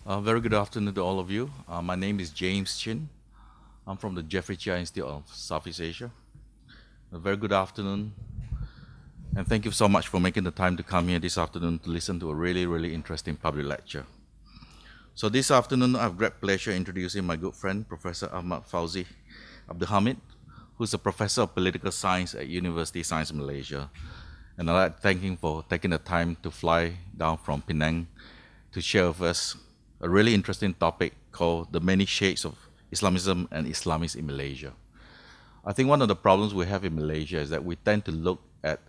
Very good afternoon to all of you. My name is James Chin. I'm from the Jeffrey Chia Institute of Southeast Asia. A very good afternoon, and thank you so much for making the time to come here this afternoon to listen to a really interesting public lecture. So this afternoon, I have great pleasure introducing my good friend, Professor Ahmad Fauzi Abdul Hamid, who's a professor of political science at University of Science Malaysia. And I'd like to thank him for taking the time to fly down from Penang to share with us a really interesting topic called the many shades of Islamism and Islamists in Malaysia. I think one of the problems we have in Malaysia is that we tend to look at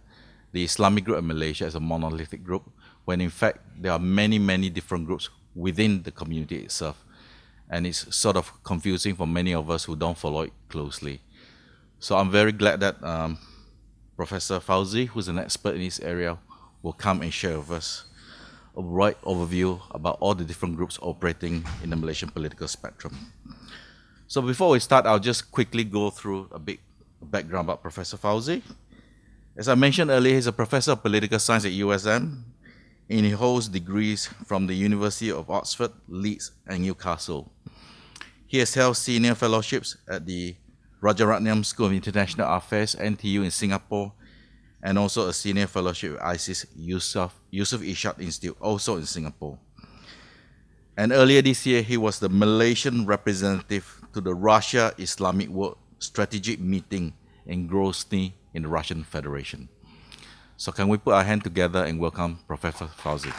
the Islamic group in Malaysia as a monolithic group, when in fact there are many different groups within the community itself. And it's sort of confusing for many of us who don't follow it closely. So I'm very glad that Professor Fauzi, who's an expert in this area, will come and share with us a right overview about all the different groups operating in the Malaysian political spectrum. So before we start, I'll just quickly go through a big background about Professor Fauzi. As I mentioned earlier, he's a professor of political science at USM, and he holds degrees from the University of Oxford, Leeds, and Newcastle. He has held senior fellowships at the Rajaratnam School of International Affairs, NTU in Singapore, and also a senior fellowship at ISIS Yusuf Ishak Institute, also in Singapore. And earlier this year, he was the Malaysian representative to the Russia Islamic World Strategic Meeting in Grozny in the Russian Federation. So can we put our hand together and welcome Professor Fauzi.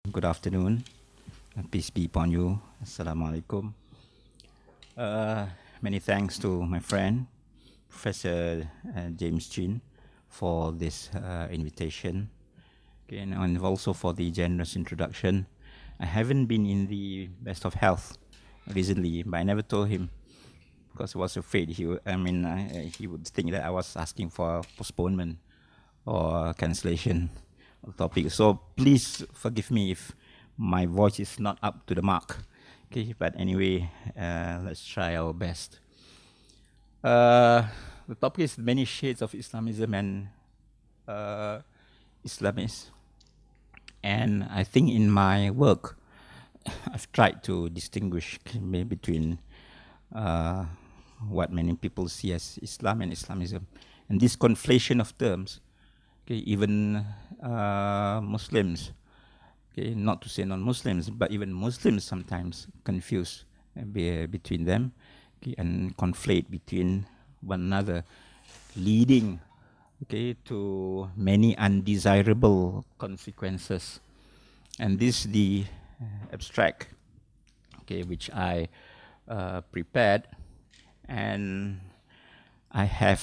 Good afternoon. Peace be upon you. Assalamu alaikum. Many thanks to my friend, Professor James Chin, for this invitation. Okay, and also for the generous introduction. I haven't been in the best of health recently, but I never told him because I was afraid he would think that I was asking for postponement or cancellation of the topic. So please forgive me if my voice is not up to the mark. Okay, but anyway, let's try our best. The topic is many shades of Islamism and Islamists. And I think in my work, I've tried to distinguish between what many people see as Islam and Islamism. And this conflation of terms, okay, even Muslims, okay, not to say non-Muslims, but even Muslims sometimes confuse between them, okay, and conflate between one another, leading, okay, to many undesirable consequences. And this is the abstract, okay, which I prepared, and I have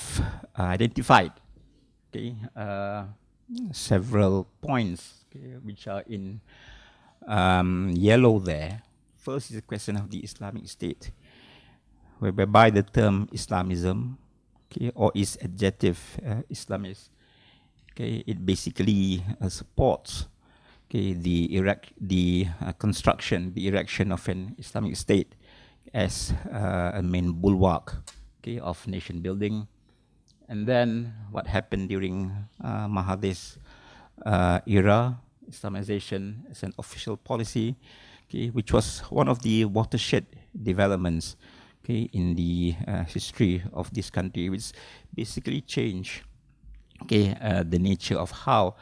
identified, okay, several points, okay, which are in yellow there. First is the question of the Islamic State, whereby the term Islamism, okay, or its adjective Islamist, okay, it basically supports, okay, the construction, the erection of an Islamic State as a main bulwark, okay, of nation building. And then what happened during Mahathir's era, Islamization as an official policy, okay, which was one of the watershed developments, okay, in the history of this country, which basically changed, okay, the nature of how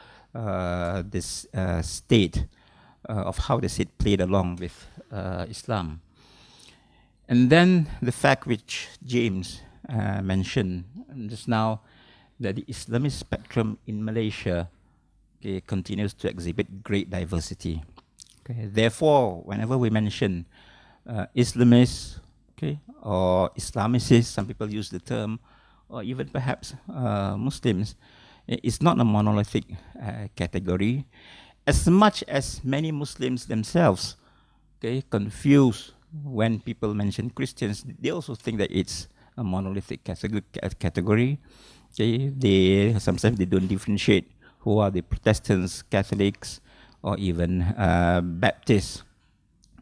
this state, played along with Islam. And then the fact which James mentioned just now, that the Islamist spectrum in Malaysia, okay, continues to exhibit great diversity. Okay. Therefore, whenever we mention Islamists, okay, or Islamicists, some people use the term, or even perhaps Muslims, it's not a monolithic category, as much as many Muslims themselves, okay, confuse when people mention Christians. They also think that it's a monolithic category. Okay. Sometimes they don't differentiate who are the Protestants, Catholics, or even Baptists,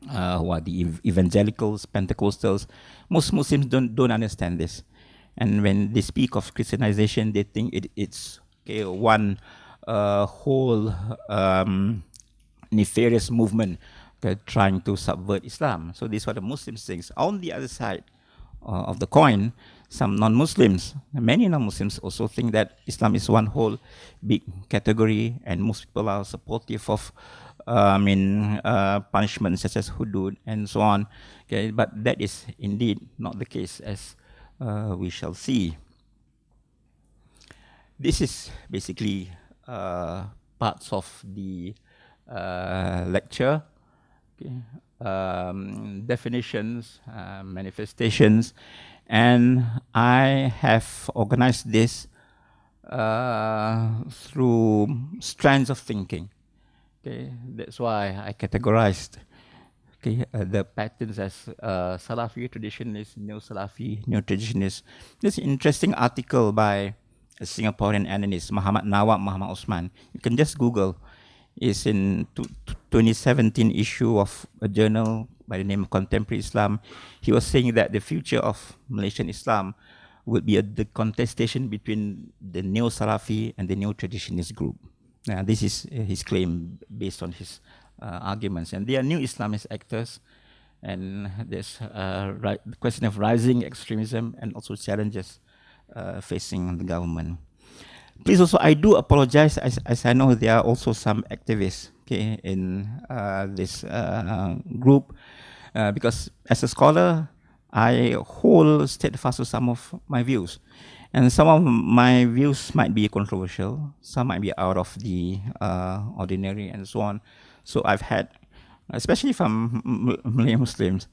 who are the evangelicals, Pentecostals. Most Muslims don't understand this. And when they speak of Christianization, they think it's okay, one a whole nefarious movement trying to subvert Islam. So this is what the Muslims think. On the other side of the coin, some non-Muslims, many non-Muslims also think that Islam is one whole big category, and most people are supportive of punishments such as hudud and so on. Okay, but that is indeed not the case, as we shall see. This is basically parts of the lecture. Okay. Definitions, manifestations, and I have organized this through strands of thinking. Okay, that's why I categorized the patterns as Salafi, traditionalist, neo-Salafi, neo-traditionalist. This interesting article by a Singaporean analyst, Muhammad Osman. You can just Google. It's in 2017 issue of a journal by the name of Contemporary Islam. He was saying that the future of Malaysian Islam would be the contestation between the neo-Salafi and the neo-traditionalist group. Now, this is his claim based on his arguments. And they are new Islamist actors, and there's the question of rising extremism and also challenges facing the government. Please also, I do apologize, as I know there are also some activists in this group, because as a scholar, I hold steadfast to some of my views. And some of my views might be controversial, some might be out of the ordinary and so on. So I've had, especially from Malay-Muslims,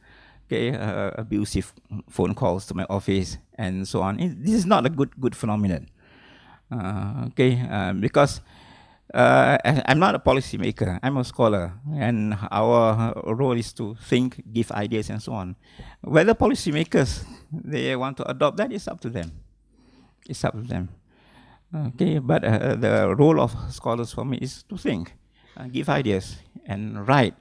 abusive phone calls to my office and so on. This is not a good phenomenon. Because I'm not a policymaker, I'm a scholar, and our role is to think, give ideas and so on. Whether policymakers, they want to adopt that, is up to them. It's up to them. But the role of scholars for me is to think, give ideas, and write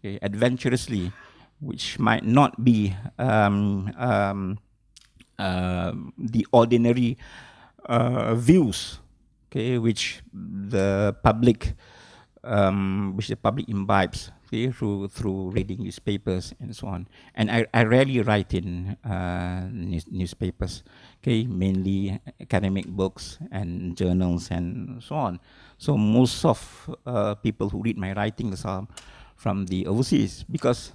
adventurously, which might not be the ordinary views, which the public imbibes through reading newspapers and so on. And I rarely write in newspapers, mainly academic books and journals and so on. So most of people who read my writings are from the overseas, because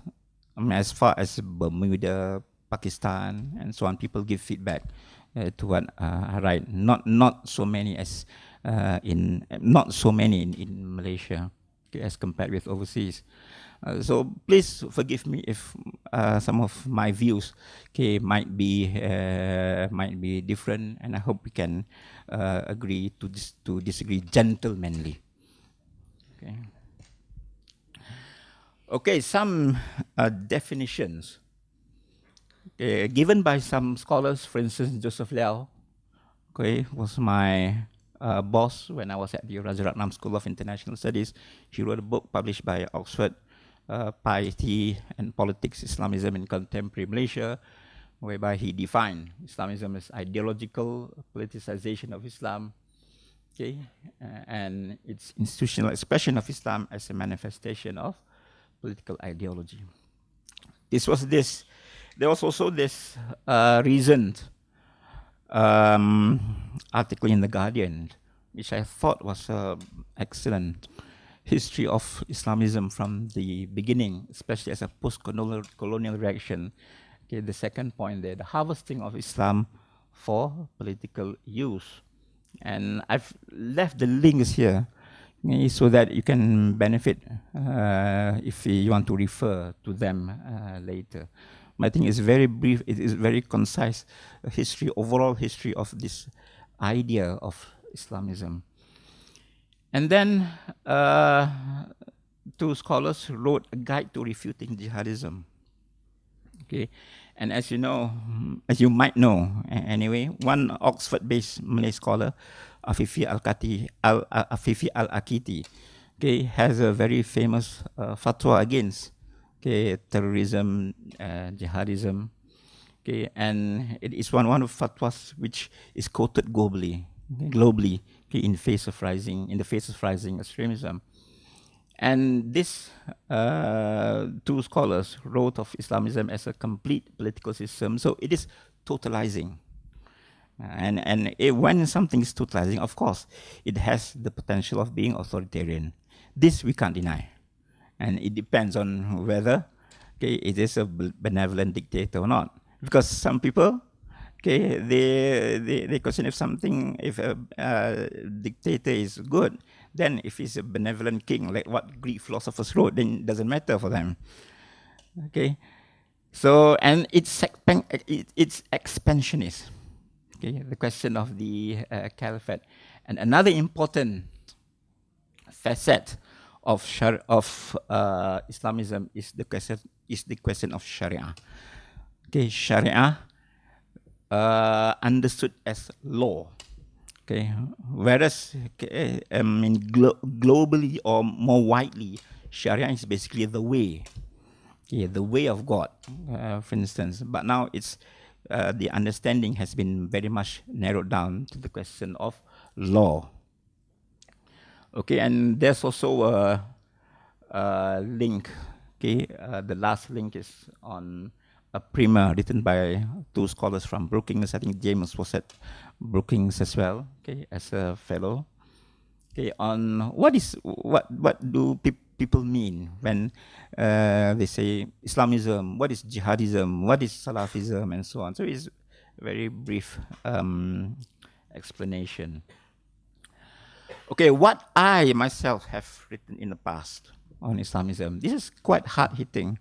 as far as Bermuda, Pakistan and so on, people give feedback to what I write. Not so many as in Malaysia, as compared with overseas. So please forgive me if some of my views might be different, and I hope we can agree to disagree gentlemanly. Okay, some definitions given by some scholars. For instance, Joseph Liao was my boss when I was at the Rajaratnam School of International Studies. He wrote a book published by Oxford, Piety and Politics, Islamism in Contemporary Malaysia, whereby he defined Islamism as ideological politicization of Islam, and its institutional expression of Islam as a manifestation of political ideology. There was also this reasoned article in The Guardian, which I thought was an excellent history of Islamism from the beginning, especially as a post-colonial reaction. The second point there, the harvesting of Islam for political use. And I've left the links here so that you can benefit if you want to refer to them later. I think it's very brief, it is very concise history, overall history of this idea of Islamism. And then two scholars wrote a guide to refuting jihadism. And as you know, as you might know anyway, one Oxford-based Malay scholar, Afifi Al-Akiti, has a very famous fatwa against terrorism, jihadism, and it is one of fatwas which is quoted globally, okay, in the face of rising extremism. And these two scholars wrote of Islamism as a complete political system, so it is totalizing. When something is totalizing, of course, it has the potential of being authoritarian. This we can't deny. And it depends on whether, okay, it is a benevolent dictator or not. Because some people, okay, they question if a dictator is good, then if he's a benevolent king, like what Greek philosophers wrote, then it doesn't matter for them. Okay, so, and it's expansionist. Okay, the question of the caliphate. And another important facet of Islamism is the question of Sharia. Okay, Sharia understood as law. Okay, whereas globally or more widely, Sharia is basically the way, okay, the way of God, for instance. But now it's the understanding has been very much narrowed down to the question of law. Okay, and there's also a link. Okay, the last link is on a primer written by two scholars from Brookings. I think James was at Brookings as well. Okay, as a fellow. Okay, on what do people mean when they say Islamism? What is jihadism? What is Salafism, and so on? So it's a very brief explanation. Okay, what I myself have written in the past on Islamism, this is quite hard-hitting.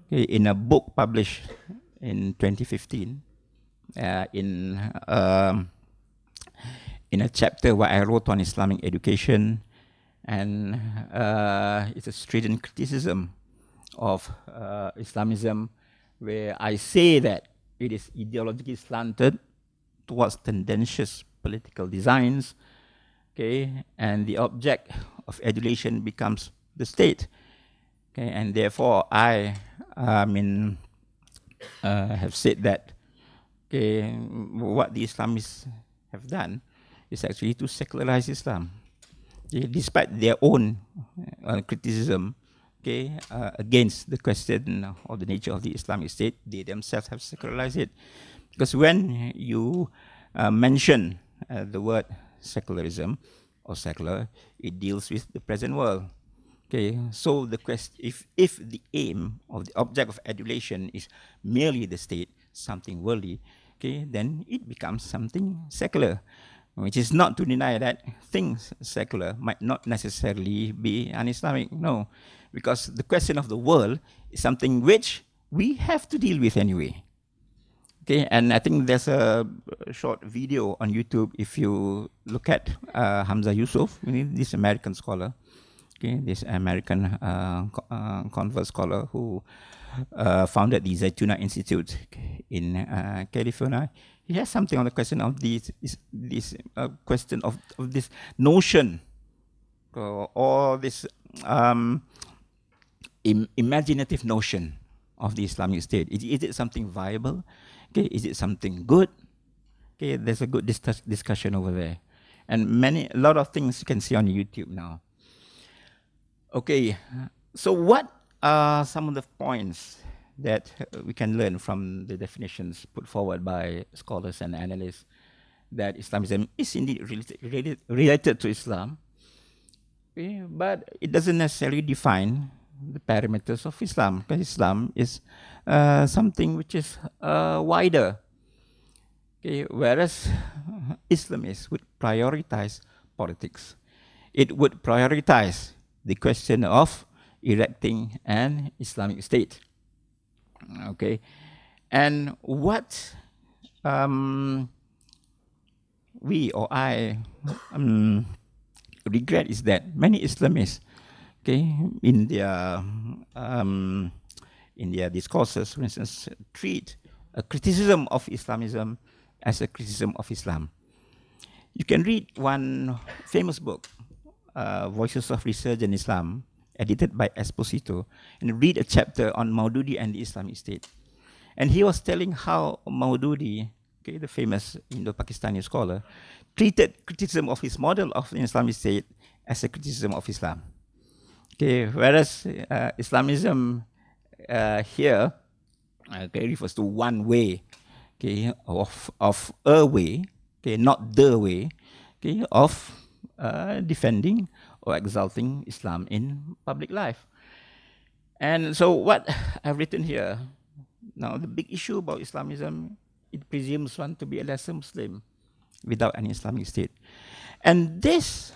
Okay, in a book published in 2015, in a chapter where I wrote on Islamic education, and it's a strident criticism of Islamism, where I say that it is ideologically slanted towards tendentious political designs, okay, and the object of adulation becomes the state, okay, and therefore I have said that, okay, what the Islamists have done is actually to secularize Islam, okay, despite their own criticism, okay, against the question of the nature of the Islamic State. They themselves have secularized it, because when you mention the word secularism or secular, it deals with the present world. Okay, so the question, if the aim of the object of adulation is merely the state, something worldly, okay, then it becomes something secular, which is not to deny that things secular might not necessarily be un-Islamic. No, because the question of the world is something which we have to deal with anyway. Okay, and I think there's a short video on YouTube if you look at Hamza Yusuf, this American scholar. Okay, this American convert scholar who founded the Zaytuna Institute in California. He has something on the question of this question of this notion or this imaginative notion of the Islamic State. Is it something viable? Okay, is it something good? Okay, there's a good discussion over there, and a lot of things you can see on YouTube now. Okay, so what are some of the points that we can learn from the definitions put forward by scholars and analysts that Islamism is indeed related to Islam, okay, but it doesn't necessarily define the parameters of Islam, because Islam is something which is wider. Okay, whereas Islamists would prioritize politics. It would prioritize the question of erecting an Islamic State. Okay, and what we or I regret is that many Islamists, okay, in their discourses, for instance, treat a criticism of Islamism as a criticism of Islam. You can read one famous book, Voices of Resurgence in Islam, edited by Esposito, and read a chapter on Maududi and the Islamic State. And he was telling how Maududi okay, the famous Indo-Pakistani scholar, treated criticism of his model of an Islamic state as a criticism of Islam. Okay, whereas Islamism here okay, refers to one way, okay, of a way, okay, not the way, okay, of defending or exalting Islam in public life. And so what I've written here, now the big issue about Islamism, it presumes one to be a lesser Muslim without an Islamic state. And this,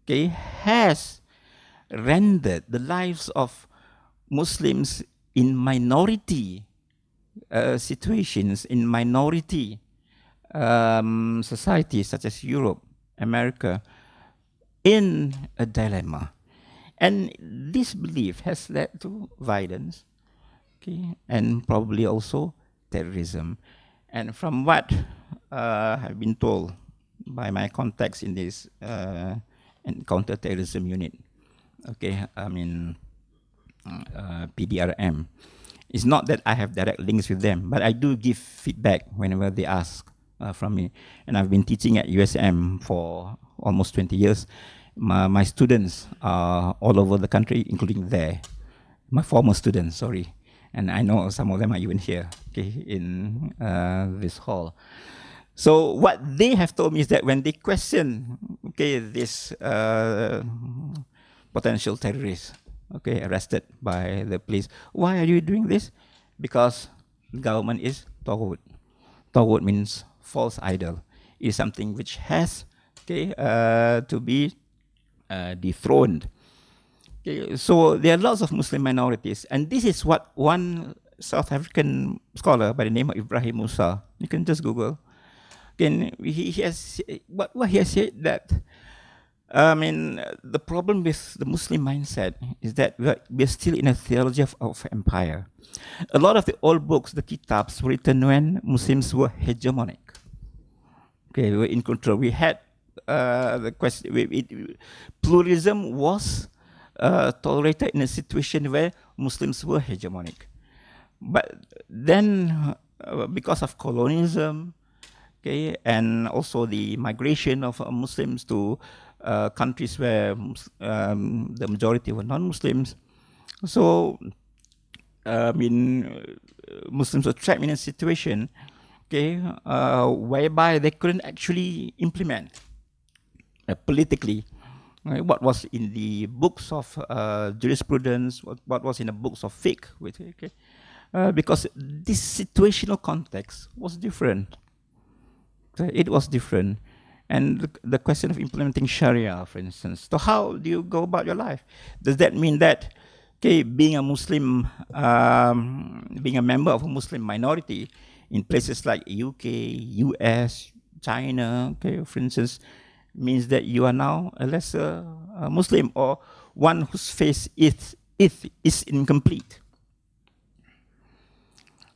okay, has rendered the lives of Muslims in minority situations, in minority societies such as Europe, America, in a dilemma. And this belief has led to violence, okay, and probably also terrorism. And from what I've been told by my contacts in this counter-terrorism unit, okay, I mean PDRM, it's not that I have direct links with them, but I do give feedback whenever they ask from me. And I've been teaching at USM for almost 20 years. My students are all over the country, including there. My former students, sorry. And I know some of them are even here, okay, in this hall. So what they have told me is that when they question, okay, this potential terrorist, okay, arrested by the police, why are you doing this? Because the government is Taghut. Taghut means false idol. It is something which has, okay, to be dethroned. Okay, so there are lots of Muslim minorities, and this is what one South African scholar by the name of Ibrahim Musa, you can just Google, okay, he has, what he has said that, I mean, the problem with the Muslim mindset is that we're still in a theology of empire. A lot of the old books, the kitabs, were written when Muslims were hegemonic. Okay, we were in control. We had the question, pluralism was tolerated in a situation where Muslims were hegemonic. But then, because of colonialism, okay, and also the migration of Muslims to countries where the majority were non-Muslims, so I mean, Muslims were trapped in a situation, okay, whereby they couldn't actually implement politically what was in the books of jurisprudence, what was in the books of fiqh, okay, because this situational context was different. So it was different. And the question of implementing Sharia, for instance. So how do you go about your life? Does that mean that, okay, being a Muslim, being a member of a Muslim minority in places like UK, US, China, okay, for instance, means that you are now a lesser Muslim, or one whose faith is incomplete?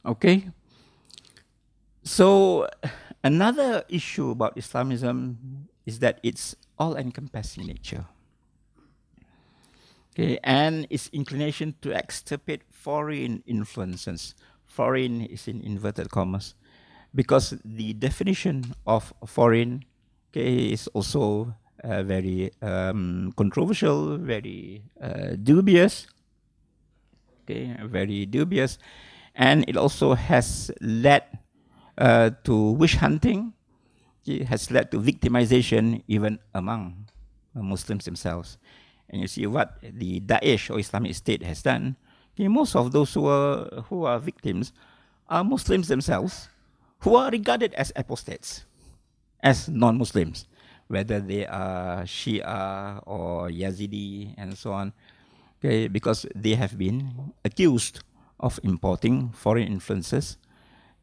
Okay? So another issue about Islamism is that it's all-encompassing nature. Okay, and its inclination to extirpate foreign influences. Foreign is in inverted commas, because the definition of foreign, okay, is also very controversial, very dubious. Okay, very dubious, and it also has led to witch hunting. It has led to victimization even among Muslims themselves. And you see what the Daesh or Islamic State has done. Okay, most of those who are victims are Muslims themselves, who are regarded as apostates, as non-Muslims, whether they are Shia or Yazidi and so on, okay, because they have been accused of importing foreign influences,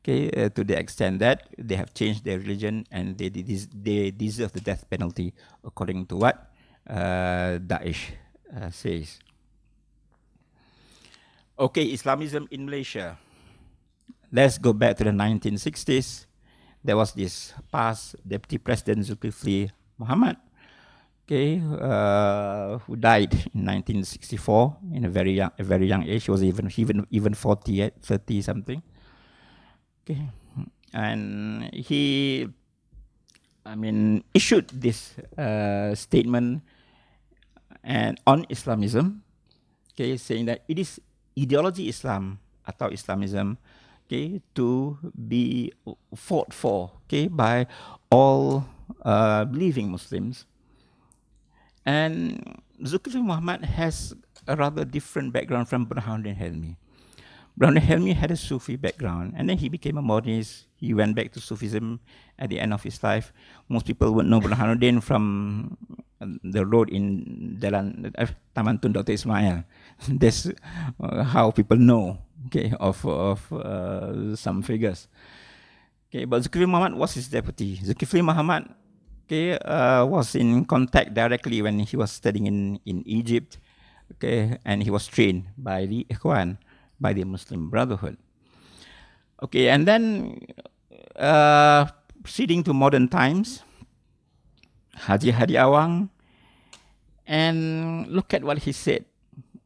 okay, to the extent that they have changed their religion and they deserve the death penalty, according to what Daesh says. Okay, Islamism in Malaysia. Let's go back to the 1960s. There was this past Deputy President Zulkifli Muhammad, okay, who died in 1964 in a very young age. He was even 40, 30 something. Okay, and he, issued this statement and on Islamism, okay, saying that it is ideology Islam atau Islamism, okay, to be fought for, okay, by all believing Muslims. And Zulkifli Muhammad has a rather different background from Burhanuddin Helmi. Burhanuddin Helmi had a Sufi background, and then he became a modernist. He went back to Sufism at the end of his life. Most people would know Burhanuddin from the road in Jalan Taman Tun Dr. Ismail. That's how people know, okay, of some figures. Okay, but Zulkifli Muhammad was his deputy. Zulkifli Muhammad, okay, was in contact directly when he was studying in Egypt, okay, and he was trained by the Ikhwan, by the Muslim Brotherhood. Okay, and then proceeding to modern times, Haji Hadi Awang, and look at what he said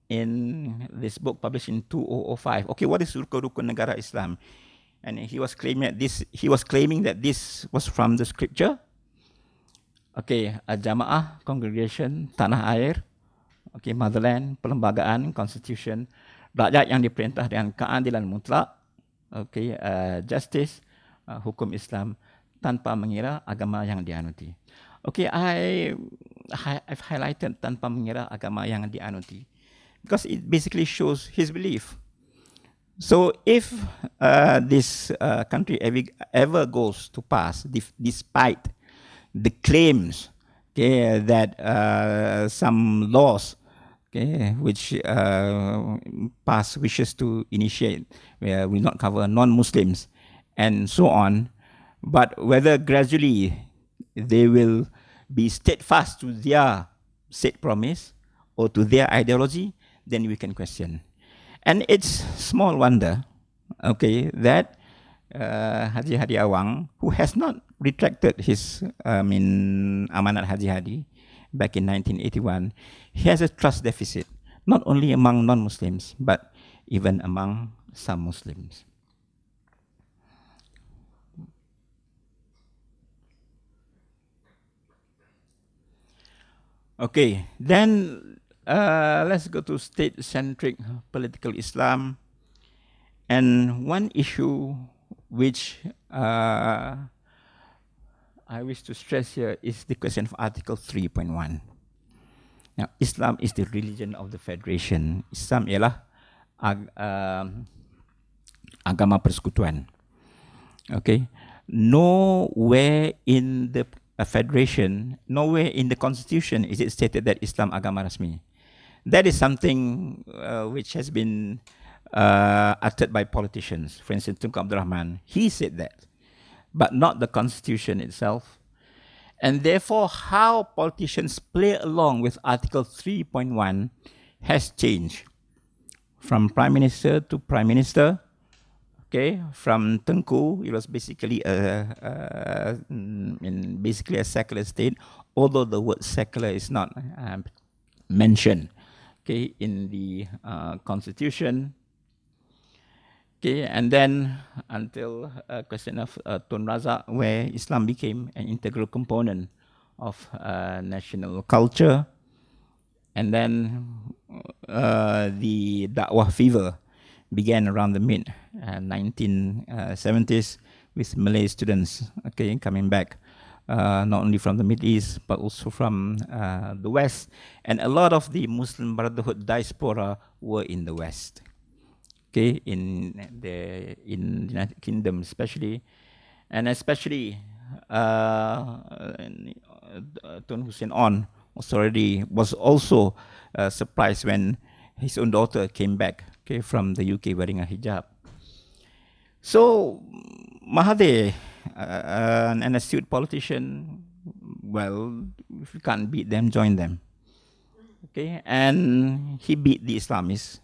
in this book published in 2005. Okay, what is Rukun Negara Islam? And he was claiming that this was from the scripture. Okay, a Jamaah, congregation, tanah air, okay, motherland, perlembagaan, constitution, rakyat yang diperintah dengan keadilan mutlak, okay, justice, hukum Islam, tanpa mengira agama yang dianuti. Okay, I've highlighted tanpa mengira agama yang dianuti because it basically shows his belief. So if this country ever goes to pass, despite the claims, okay, that some laws, okay, which PAS wishes to initiate will not cover non-Muslims and so on, but whether gradually they will be steadfast to their said promise or to their ideology, then we can question. And it's small wonder, okay, that Haji Hadi Awang, who has not retracted his Amanat Haji Hadi back in 1981, he has a trust deficit, not only among non-Muslims, but even among some Muslims. Okay, then let's go to state-centric political Islam. And one issue which I wish to stress here is the question of Article 3.1. Now, Islam is the religion of the Federation. Islam ialah agama persekutuan. Okay, nowhere in the Federation, nowhere in the Constitution is it stated that Islam agama rasmi. That is something which has been uttered by politicians. For instance, Tunku Abdul Rahman, he said that, but not the Constitution itself. And therefore, how politicians play along with Article 3.1 has changed from Prime Minister to Prime Minister. Okay, from Tengku, it was basically basically a secular state, although the word secular is not mentioned, okay, in the Constitution. Okay, and then until a question of Tun Razak, where Islam became an integral component of national culture, and then the Dakwah fever began around the mid-1970s with Malay students, okay, coming back not only from the Middle East but also from the West, and a lot of the Muslim Brotherhood diaspora were in the West. Okay, in the United Kingdom especially, and especially Tun Hussein On was also surprised when his own daughter came back, okay, from the UK wearing a hijab. So Mahathir, an astute politician, well, if you can't beat them, join them. Okay, and he beat the Islamists,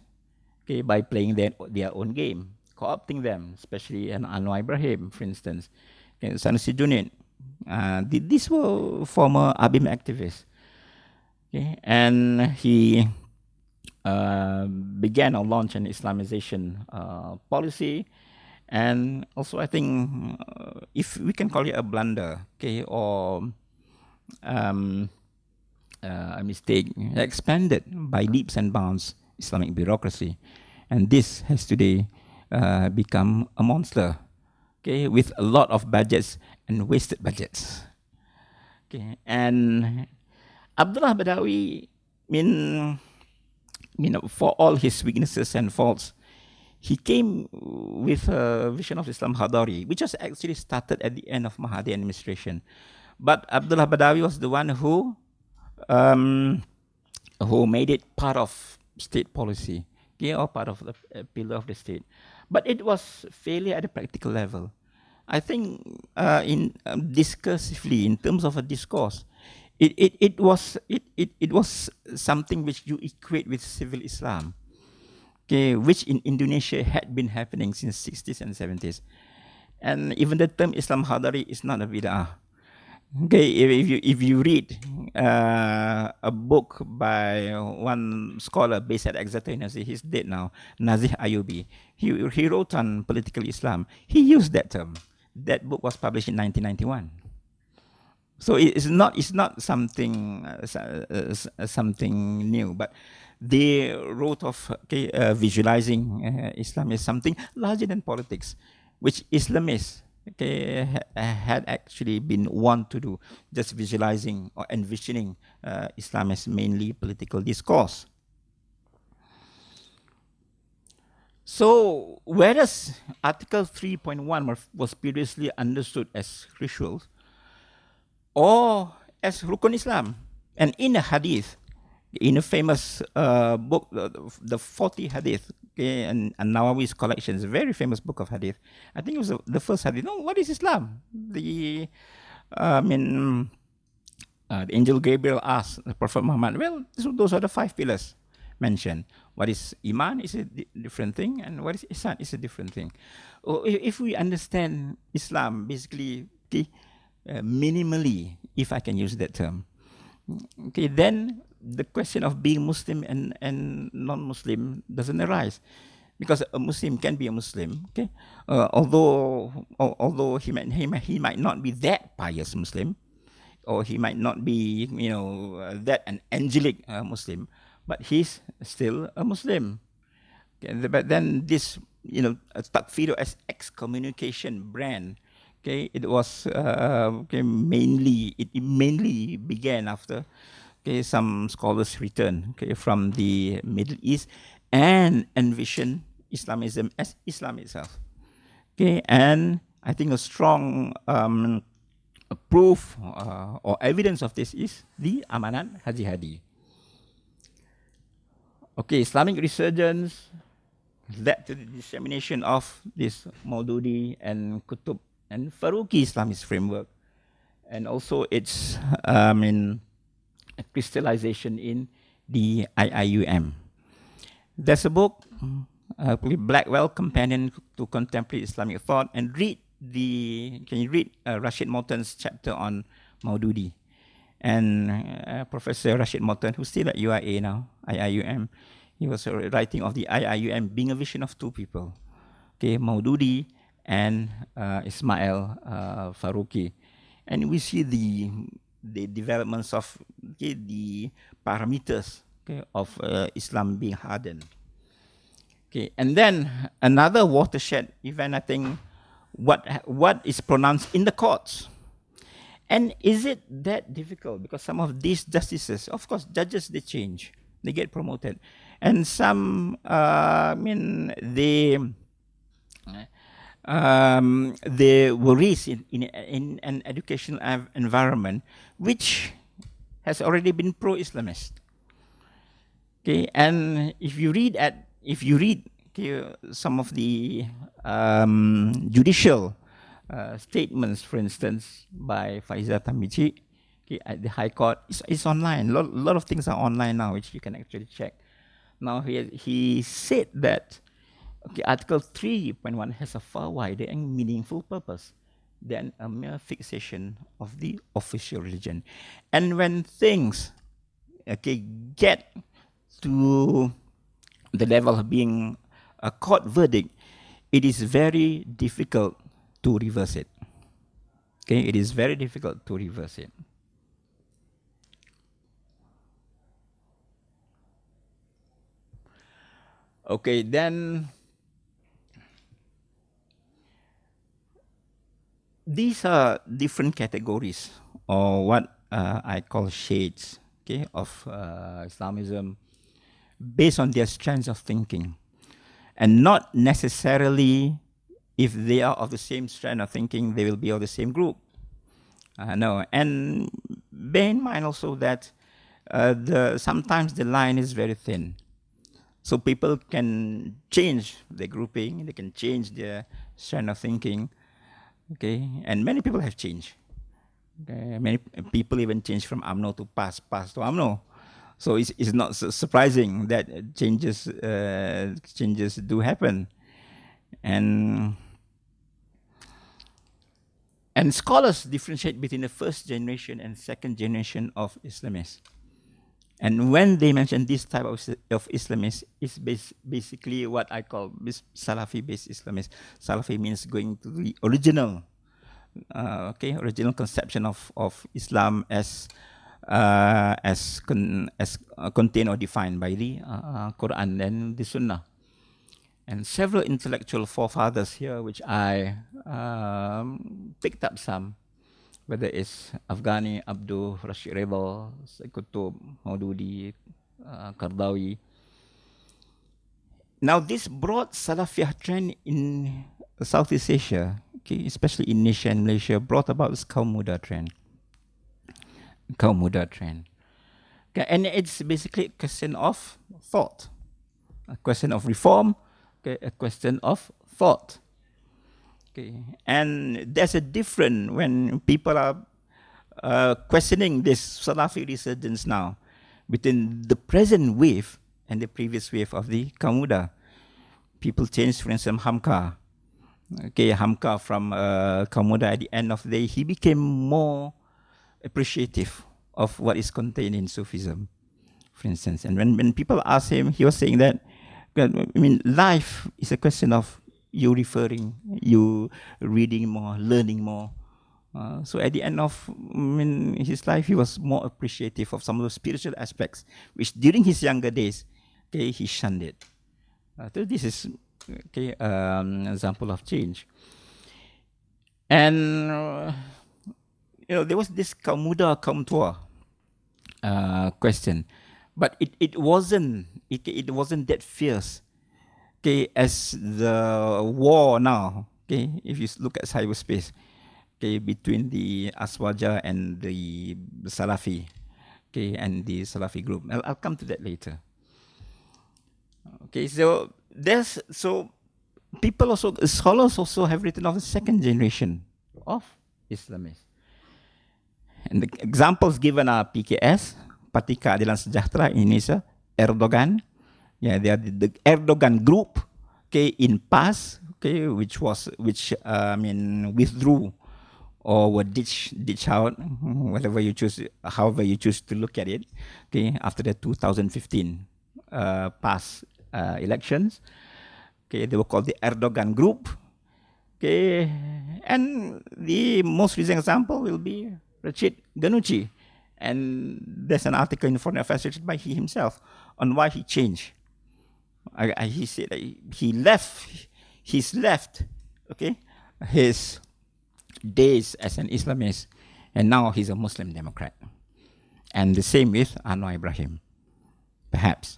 okay, by playing their own game, co-opting them, especially Anwar Ibrahim, for instance, okay, Sanusi Junid. These were former ABIM activists. Okay, and he began or launched an Islamization policy, And also, I think if we can call it a blunder, okay, or a mistake, expanded by leaps and bounds Islamic bureaucracy, and this has today become a monster, okay, with a lot of budgets and wasted budgets. Okay, and Abdullah Badawi, for all his weaknesses and faults, he came with a vision of Islam Hadari, which was actually started at the end of Mahathir administration. But Abdullah Badawi was the one who made it part of state policy, okay, or part of the pillar of the state. But it was failure at a practical level. I think discursively, in terms of a discourse, it was something which you equate with civil Islam, okay, which in Indonesia had been happening since 60s and 70s. And even the term Islam Hadari is not a bid'ah. Okay, if you read a book by one scholar based at Exeter University, he's dead now, Nazih Ayubi. He wrote on political Islam. He used that term. That book was published in 1991. So it's not something something new, but they wrote of visualizing Islam as something larger than politics, which Islamists had actually been want to do, just visualizing or envisioning Islam as mainly political discourse. So, whereas Article 3.1 was previously understood as rituals or as Rukun Islam, and in a hadith, in a famous book, the 40 hadith, okay, and Nawawi's collection is a very famous book of hadith. I think it was the first hadith. No, what is Islam? The angel Gabriel asked the Prophet Muhammad, well, those are the 5 pillars mentioned. What is Iman is a different thing, and what is Ihsan is a different thing. If we understand Islam, basically, okay, minimally, if I can use that term, okay, then the question of being Muslim and non-Muslim doesn't arise, because a Muslim can be a Muslim, okay, although he might not be that pious Muslim, or he might not be that an angelic Muslim, but he's still a Muslim. Okay, but then this takfir as excommunication brand, okay, it was mainly began after some scholars returned from the Middle East and envisioned Islamism as Islam itself. Okay, and I think a strong proof or evidence of this is the Amanat Haji Hadi. Okay, Islamic resurgence led to the dissemination of this Maududi and Kutub and Faruqi Islamist framework, and also its crystallization in the IIUM. There's a book, Blackwell Companion to Contemporary Islamic Thought, and can you read Rashid Morton's chapter on Maududi? And Professor Rashid Morton, who's still at UIA now, IIUM, he was writing of the IIUM being a vision of 2 people, okay, Maududi and Ismail Faruqi. And we see the developments of the parameters of Islam being hardened. Okay, and then another watershed event, I think, what is pronounced in the courts. And is it that difficult? Because some of these justices, of course, judges, they change, they get promoted, and some, they were raised in an educational environment which has already been pro-Islamist. Okay, and if you read some of the judicial statements, for instance, by Faizal Tamici at the High Court, it's online. A lot of things are online now, which you can actually check. Now he said that Article 3.1 has a far wider and meaningful purpose than a mere fixation of the official religion. And when things get to the level of being a court verdict, it is very difficult to reverse it. Okay, it is very difficult to reverse it. Okay, then these are different categories, or what I call shades, okay, of Islamism, based on their strands of thinking, and not necessarily if they are of the same strand of thinking, they will be of the same group. No, and bear in mind also that sometimes the line is very thin. So people can change their grouping, they can change their strand of thinking, okay? And many people have changed. Okay? Many people even change from UMNO to PAS, PAS to UMNO. So it's not surprising that changes do happen. And scholars differentiate between the first generation and second generation of Islamists. And when they mention this type of Islamists, it's basically what I call Salafi-based Islamists. Salafi means going to the original, original conception of Islam as contained or defined by the Quran and the Sunnah. And several intellectual forefathers here, which I picked up some, whether it's Afghani, Abdul, Rashid Rebel, Qutb, Maududi, Qardawi. Now, this broad Salafiyah trend in Southeast Asia, okay, especially in Indonesia and Malaysia, brought about this kaum muda trend. Kaum muda trend. Okay, and it's basically a question of thought, a question of reform, okay, a question of thought. Okay, and there's a difference when people are questioning this Salafi resurgence now between the present wave and the previous wave of the kaum muda. People changed, for instance, Hamka. Okay, Hamka from kaum muda at the end of the day, he became more appreciative of what is contained in Sufism, for instance. And when people asked him, he was saying that, I mean, life is a question of you referring, you reading more, learning more. So at the end of his life, he was more appreciative of some of the spiritual aspects, which during his younger days, okay, he shunned it. So this is an example of change. And there was this kaum muda, kaum tua question, but it wasn't that fierce. Okay, as the war now, okay, if you look at cyberspace, okay, between the Aswaja and the Salafi, okay, and the Salafi group. I'll come to that later. Okay, so scholars also have written of the second generation of Islamists. And the examples given are PKS, Parti Keadilan Sejahtera Indonesia, Erdogan. Yeah, they are the Erdogan group, okay, in PAS, okay, which withdrew or were ditched out, whatever you choose, however you choose to look at it, okay, after the 2015 PAS elections. Okay, they were called the Erdogan group. Okay, and the most recent example will be Rachid Ghannouchi. And there's an article in Foreign Affairs written by he himself on why he changed. He said that he's left, okay, his days as an Islamist, and now he's a Muslim Democrat. And the same with Anwar Ibrahim, perhaps,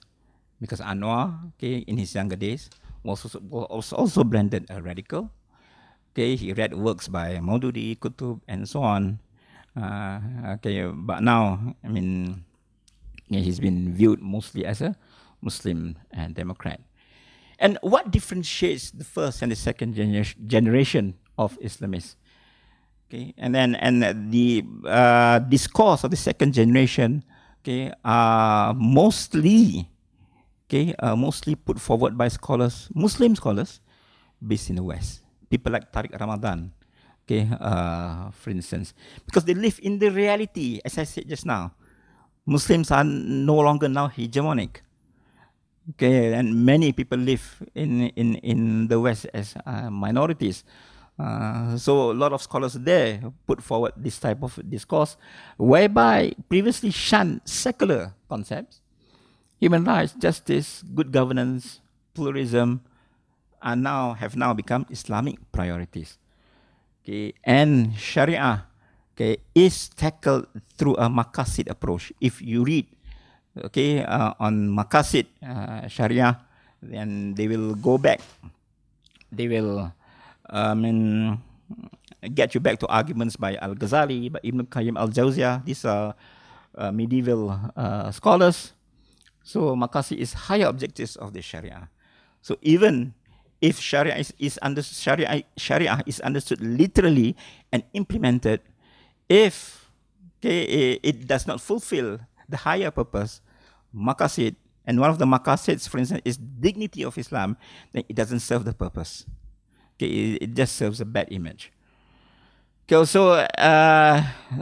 because Anwar, okay, in his younger days, was also branded a radical. Okay, he read works by Maududi, Qutb, and so on. Okay, but now, he's been viewed mostly as a Muslim and Democrat. And what differentiates the first and the second generation of Islamists? Okay, and the discourse of the second generation, okay, are mostly put forward by scholars, Muslim scholars, based in the West. People like Tariq Ramadan, okay, for instance, because they live in the reality, as I said just now. Muslims are no longer now hegemonic. Okay, and many people live in the West as minorities. So a lot of scholars there put forward this type of discourse, whereby previously shunned secular concepts, human rights, justice, good governance, pluralism, have now become Islamic priorities. Okay, and Sharia, okay, is tackled through a maqasid approach. If you read, okay, on maqasid Sharia, then they will go back. They will get you back to arguments by Al-Ghazali, by Ibn Qayyim al-Jawziyah. These are medieval scholars. So maqasid is higher objectives of the Sharia. So even if Sharia is understood literally and implemented, if it does not fulfill the higher purpose, maqasid, and one of the maqasids, for instance, is dignity of Islam, then it doesn't serve the purpose. Okay, it just serves a bad image. Okay, so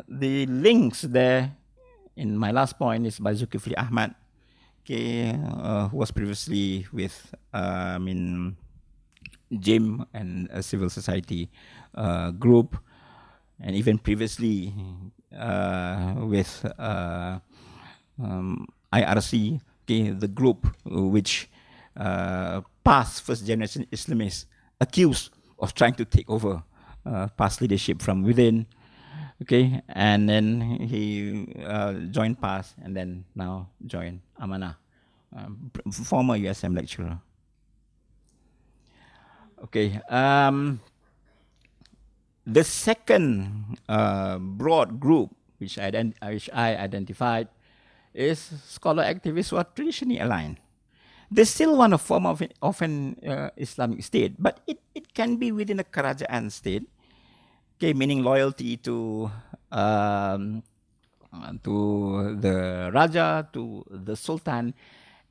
the links there in my last point is by Zulkifli Ahmad, okay, who was previously with JIM and a civil society group, and even previously with IRC, okay, the group which past first generation Islamists accused of trying to take over past leadership from within. Okay, and then he joined PAS and then now joined Amanah, former USM lecturer. Okay, the second broad group which I identified is scholar activists who are traditionally aligned. They still want a form of an Islamic state, but it can be within a Kerajaan state, okay, meaning loyalty to the Raja, to the Sultan,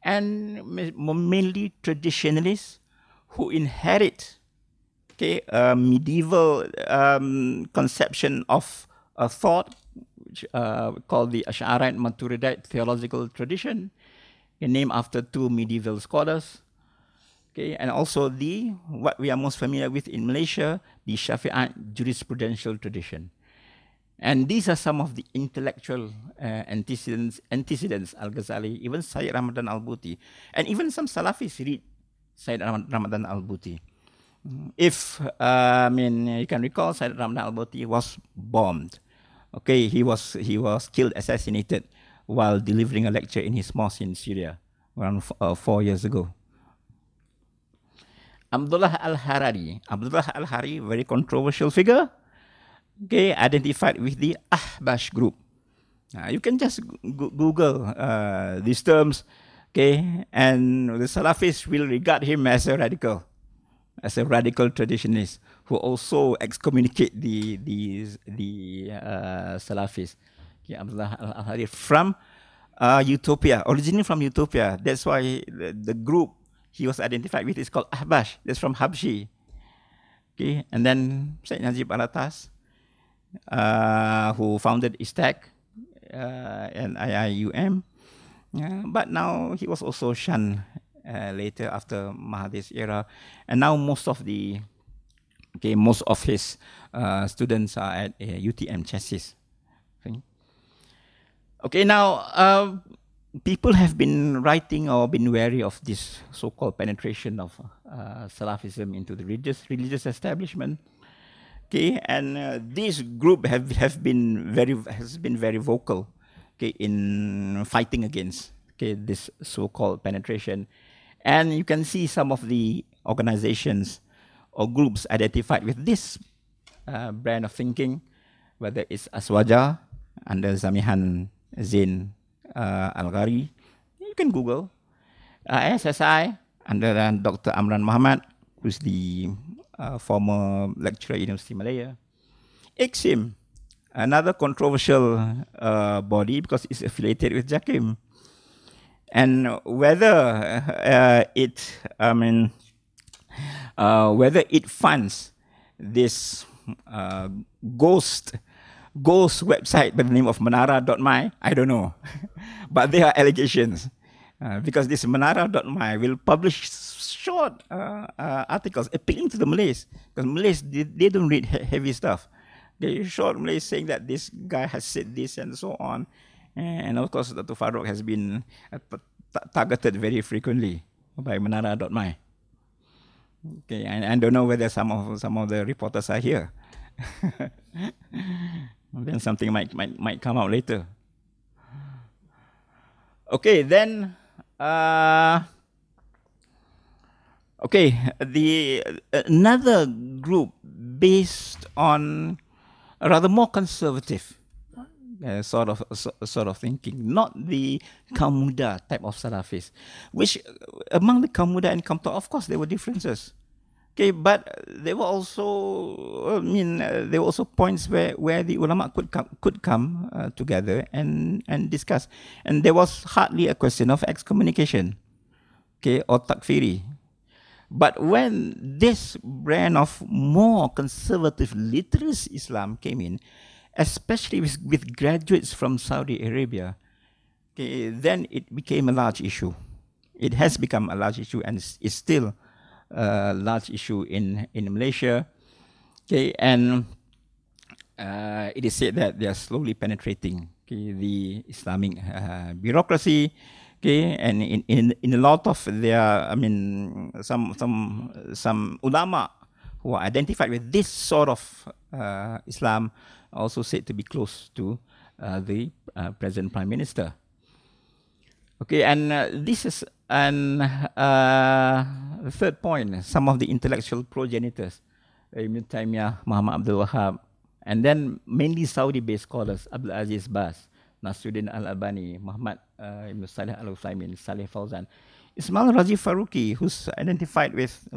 and mainly traditionalists who inherit, okay, a medieval conception of a thought, which called the Ash'arite Maturidite theological tradition, named after two medieval scholars. Okay, and also what we are most familiar with in Malaysia, the Shafi'ite jurisprudential tradition. And these are some of the intellectual antecedents, Al-Ghazali, even Sayyid Ramadan al-Buti, and even some Salafis read Sayyid Ramadan al-Buti. If, you can recall, Sayyid Ramadan al-Buti was bombed. Okay, he was killed, assassinated, while delivering a lecture in his mosque in Syria around 4 years ago. Abdullah al-Harari, very controversial figure, okay, identified with the Ahbash group. You can just Google these terms, okay, and the Salafis will regard him as a radical traditionalist who also excommunicate the Salafis. Okay, Abdullah al-Harari from Utopia, originally from Utopia. That's why the group he was identified with is called Ahbash. That's from Habshi. Okay, and then Syed Najib Razak, who founded ISTAC and IIUM. But now he was also shunned later after Mahathir's era, and now most of his students are at UTM chassis. Okay, now people have been writing or been wary of this so-called penetration of Salafism into the religious establishment. Okay, and this group has been very vocal, okay, in fighting against, okay, this so-called penetration. And you can see some of the organizations or groups identified with this brand of thinking, whether it's Aswaja under Zamihan Zain Al-Ghari. You can Google. SSI under Dr. Amran Muhammad, who's the former lecturer at University of Malaya. ICSIM, another controversial body because it's affiliated with JAKIM. And whether it funds this ghost website by the name of Manara.my, I don't know. But there are allegations. Because this Menara.my will publish short articles appealing to the Malays, because Malays, they don't read heavy stuff. They short Malays saying that this guy has said this and so on. And of course, Dr. Farouk has been targeted very frequently by Menara.my. Okay, and I don't know whether some of the reporters are here. Then something might come out later. Okay, then another group based on a rather more conservative sort of thinking, not the kaum muda type of Salafis, which among the kaum muda and kaum tua, of course, there were differences. Okay, but there were also, there were also points where the ulama could come together and discuss, and there was hardly a question of excommunication, okay, or takfiri. But when this brand of more conservative literist Islam came in, especially with graduates from Saudi Arabia, okay, then it became a large issue. It has become a large issue, and is still a large issue in Malaysia. Okay, and it is said that they are slowly penetrating, okay, the Islamic bureaucracy. Okay, and in a lot of their, some ulama who are identified with this sort of Islam are also said to be close to the present Prime Minister. Okay, and this is the third point. Some of the intellectual progenitors, Ibn Taymiyyah, Muhammad Abdul Wahab, and then mainly Saudi-based scholars, Abdul Aziz Bas, Nasruddin Al-Albani, Muhammad Ibn Salih Al-Uthaymin, Salih Fawzan, Ismail Raji Faruqi, who's identified with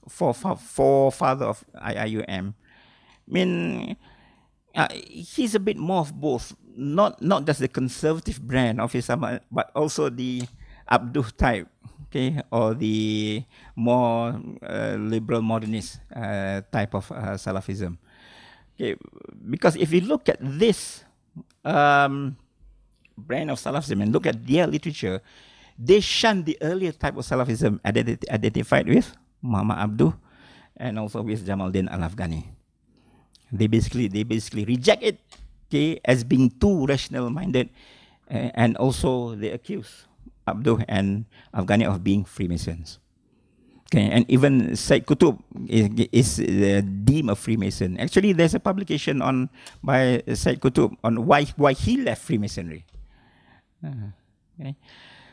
forefather of IIUM. He's a bit more of both, not just the conservative brand of Islam, but also the Abdul type, okay, or the more liberal modernist type of Salafism. Okay, because if you look at this brand of Salafism and look at their literature, they shun the earlier type of Salafism identified with Muhammad Abdul and also with Jamaluddin Al-Afghani. They basically reject it, okay, as being too rational-minded, and also they accuse Abdul and Afghani of being Freemasons. Okay, and even Said Qutb is deemed a Freemason. Actually, there's a publication by Said Qutb on why he left Freemasonry. Okay.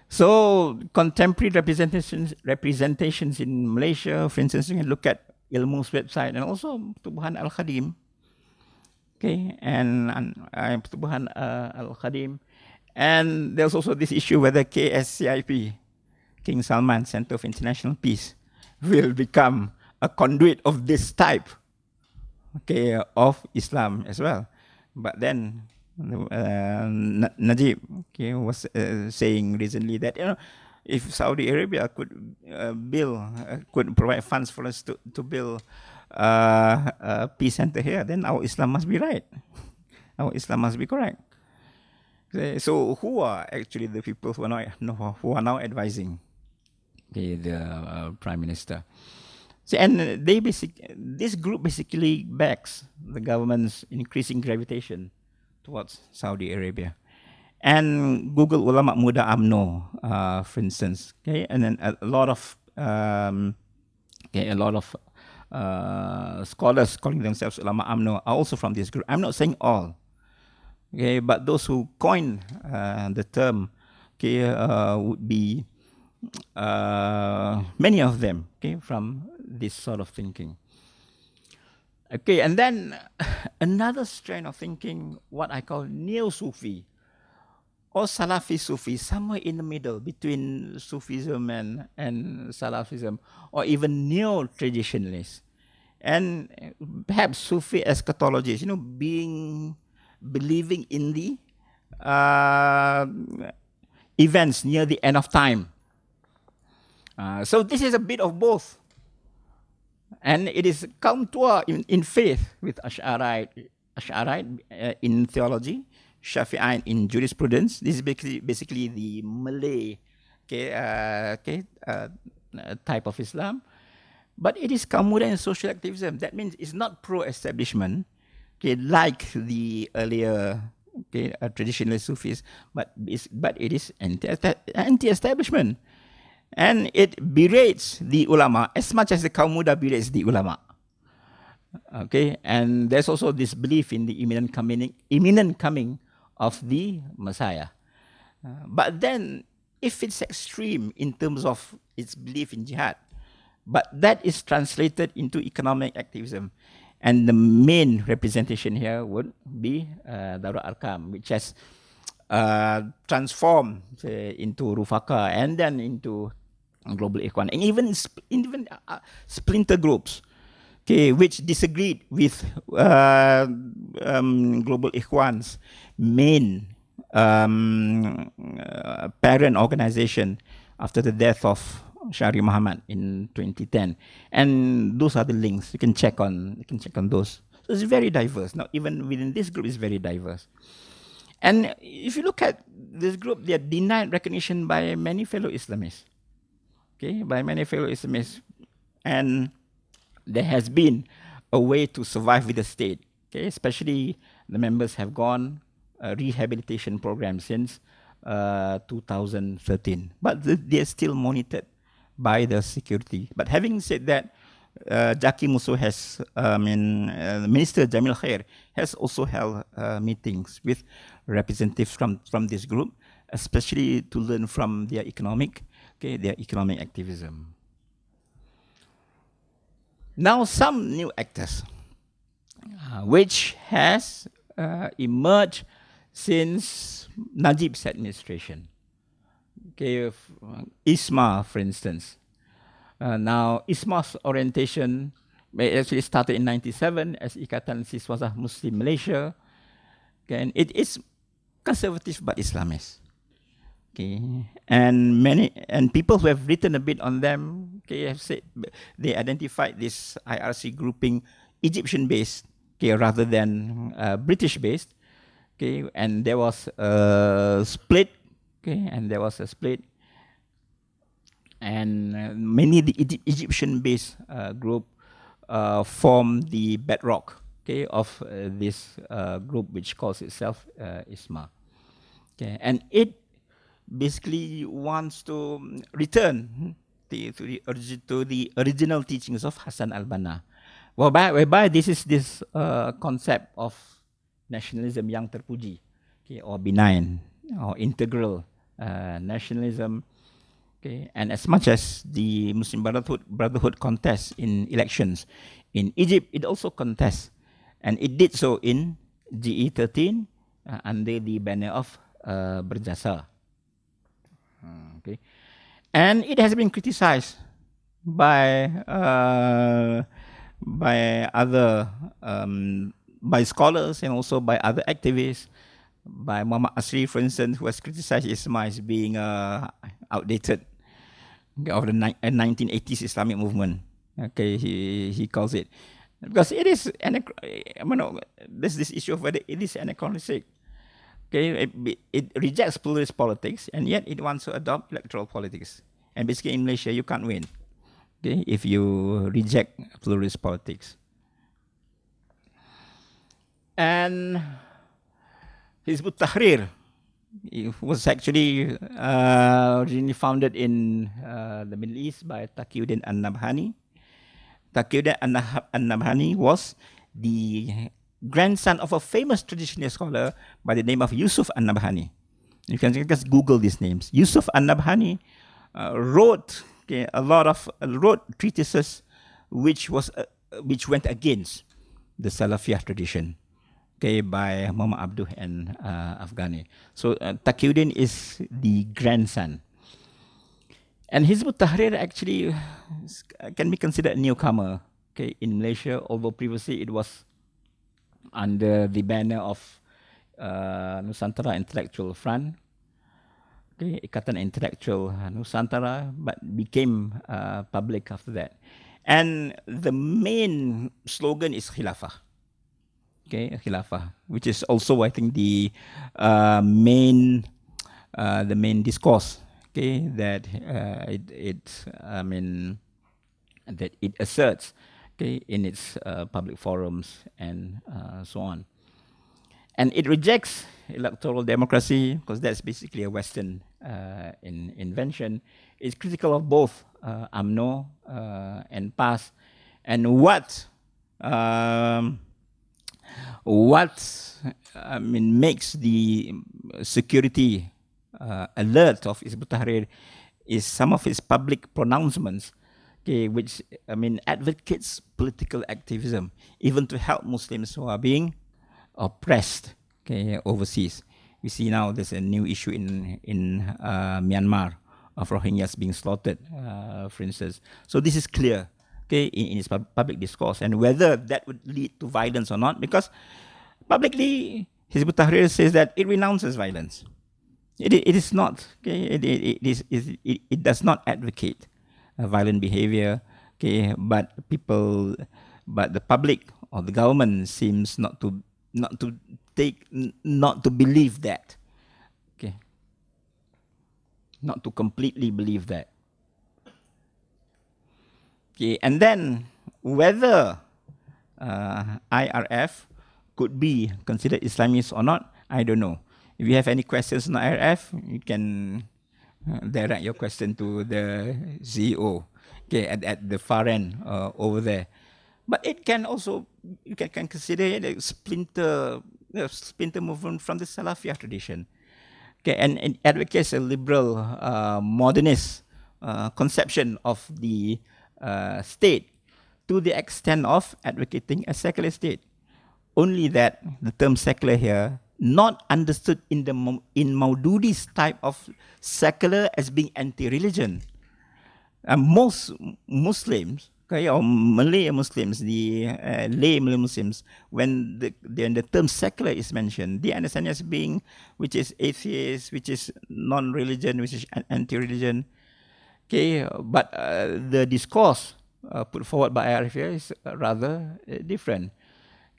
So contemporary representations in Malaysia, for instance, you can look at Ilmu's website and also Tubuhan Al-Khadim. Okay, and Tubuhan Al-Khadim. And there's also this issue whether KSCIP, King Salman Center for International Peace, will become a conduit of this type, okay, of Islam as well. But then Najib, okay, was saying recently that, if Saudi Arabia could could provide funds for us to build a peace center here, then our Islam must be right. Our Islam must be correct. So who are actually the people who are now advising the Prime Minister? See, and this group basically backs the government's increasing gravitation towards Saudi Arabia. And Google Ulama Muda UMNO, for instance, okay, and then a lot of scholars calling themselves Ulama UMNO are also from this group. I'm not saying all, okay, but those who coined the term, okay, would be many of them, okay, from this sort of thinking. Okay, and then another strain of thinking, what I call neo-Sufi or Salafi Sufi, somewhere in the middle between Sufism and Salafism, or even neo-traditionalists, and perhaps Sufi eschatologists, believing in the events near the end of time. So this is a bit of both. And it is kaum tua in faith with Ash'arite in theology, Shafi'ite in jurisprudence. This is basically the Malay type of Islam. But it is kaum muda and social activism. That means it's not pro-establishment, like the earlier traditional Sufis, but it is anti-establishment. And it berates the ulama as much as the kaum muda berates the ulama. Okay, and there's also this belief in the imminent coming of the Messiah. But then, if it's extreme in terms of its belief in jihad, but that is translated into economic activism, and the main representation here would be Darul Arkam, which has transformed into Rufaka and then into Global Ikhwan, and even splinter groups, which disagreed with Global Ikhwan's main parent organization after the death of Shahri Muhammad in 2010, and those are the links you can check on. Those. So it's very diverse. Now, even within this group, it's very diverse. And if you look at this group, they are denied recognition by many fellow Islamists. By many fellow Islamists, and there has been a way to survive with the state. Especially the members have gone rehabilitation program since 2013, but they are still monitored by the security. But having said that, Jakim also has, Minister Jamil Khair has also held meetings with representatives from this group, especially to learn from their economic activism. Now, some new actors, which has emerged since Najib's administration. ISMA, for instance. Now, ISMA's orientation actually started in 1997 as Ikatan Siswa Muslim Malaysia. And it is conservative but Islamist. And people who have written a bit on them have said they identified this IRC grouping Egyptian-based rather than British-based. And there was a split. And many the Egyptian-based group form the bedrock of this group, which calls itself ISMA. And it basically wants to return to the original teachings of Hassan al-Banna, whereby this is this concept of nationalism yang terpuji, or benign or integral nationalism. And as much as the Muslim Brotherhood contests in elections in Egypt, it also contests, and it did so in GE13 under the banner of Berjasa. And it has been criticized by other by scholars and also by other activists, by Muhammad Asri, for instance, who has criticized ISMA as being outdated of the 1980s Islamic movement. He calls it, because it is there's this issue of whether it is anachronistic. It rejects pluralist politics, and yet it wants to adopt electoral politics. And basically, in Malaysia, you can't win if you reject pluralist politics. And Hizbut Tahrir was actually originally founded in the Middle East by Taqiyuddin An-Nabhani. Taqiyuddin An-Nabhani was the grandson of a famous traditional scholar by the name of Yusuf An-Nabhani. You can just Google these names. Yusuf An-Nabhani wrote treatises which went against the Salafiyah tradition, by Muhammad Abdul and Afghani. So Taqiyuddin is the grandson. And Hizbut Tahrir actually can be considered a newcomer in Malaysia, although previously it was under the banner of Nusantara Intellectual Front, Ikatan Intellectual Nusantara, but became public after that. And the main slogan is Khilafah. Khilafah, which is also, I think, the main discourse okay, that that it asserts, okay, in its public forums and so on. And it rejects electoral democracy because that's basically a Western invention. It's critical of both UMNO and PAS. And what makes the security alert of Hizb ut-Tahrir is some of his public pronouncements, okay, which advocates political activism, even to help Muslims who are being oppressed, okay, overseas. We see now there's a new issue in Myanmar of Rohingyas being slaughtered, for instance. So this is clear, okay, in its public discourse, and whether that would lead to violence or not, because publicly Hizb ut-Tahrir says that it renounces violence. It is not, okay, it does not advocate violent behavior, okay, but the public or the government seems not to believe that, okay, not to completely believe that. Okay, and then whether IRF could be considered Islamist or not, I don't know. If you have any questions on IRF, you can direct your question to the CEO, okay, at the far end over there. But it can also, you can consider it a splinter movement from the Salafiyah tradition, okay, and it advocates a liberal modernist conception of the state to the extent of advocating a secular state. Only that the term secular here not understood in Maududi's type of secular as being anti-religion. Most Muslims, okay, or Malay-Muslims, the lay Malay-Muslims, when the term secular is mentioned, they understand it as being which is atheist, which is non-religion, which is anti-religion. Okay, but the discourse put forward by IRF here is rather different.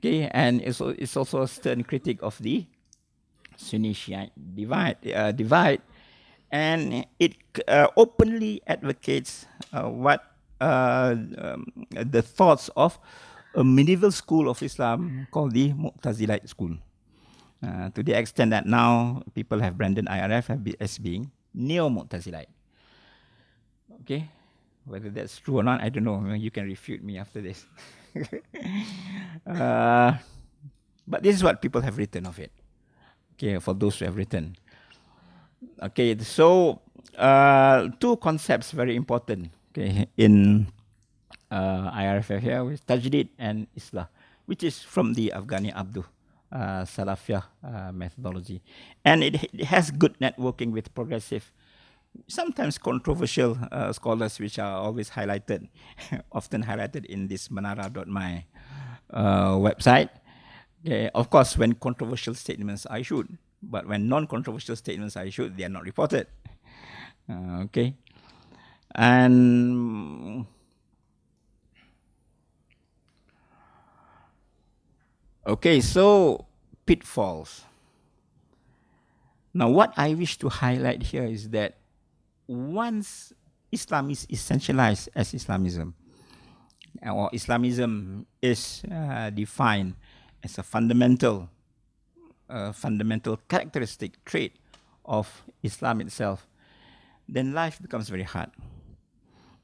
Okay, and it's also a stern critique of the Sunni-Shiite divide, and it openly advocates the thoughts of a medieval school of Islam called the Mu'tazilite school, to the extent that now people have branded IRF as being neo-Mu'tazilite. Okay, whether that's true or not, I don't know. You can refute me after this. But this is what people have written of it. Okay, for those who have written. Okay, so two concepts very important, okay, in IRF here, with Tajdid and Islah, which is from the Afghani Abdul Salafiyah methodology. And it has good networking with progressive, sometimes controversial scholars, which are always highlighted, often highlighted in this manara.my website. Okay, of course, when controversial statements are issued, but when non-controversial statements are issued, they are not reported. Okay, and okay, so pitfalls. Now, what I wish to highlight here is that once Islam is essentialized as Islamism, or Islamism is defined as a fundamental characteristic trait of Islam itself, then life becomes very hard.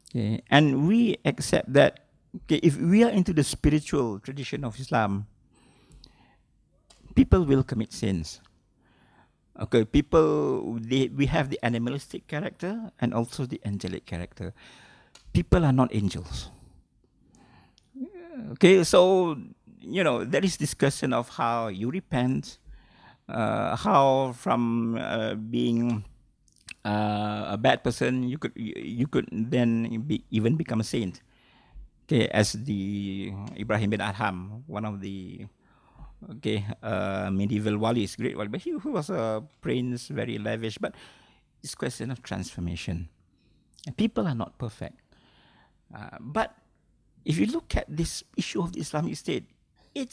Okay? And we accept that, okay, if we are into the spiritual tradition of Islam, people will commit sins. Okay, we have the animalistic character and also the angelic character. People are not angels. Okay, so, you know, there is discussion of how you repent, how from being a bad person, you could then even become a saint. Okay, as the Ibrahim bin Adham, one of the medieval walis, great wali, but he was a prince, very lavish. But it's a question of transformation. And people are not perfect. But if you look at this issue of the Islamic State, it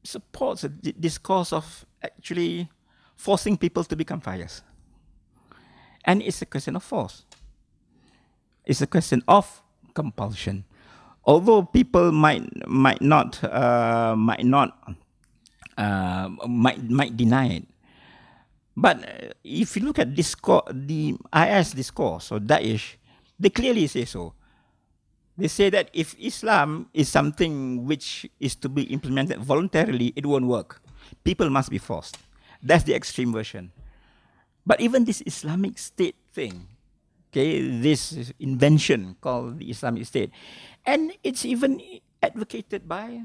supports a discourse of actually forcing people to become pious. And it's a question of force. It's a question of compulsion. Although people might deny it, but if you look at the IS discourse or Daesh, they clearly say so. They say that if Islam is something which is to be implemented voluntarily, it won't work. People must be forced. That's the extreme version. But even this Islamic State thing, okay, this invention called the Islamic State, and it's even advocated by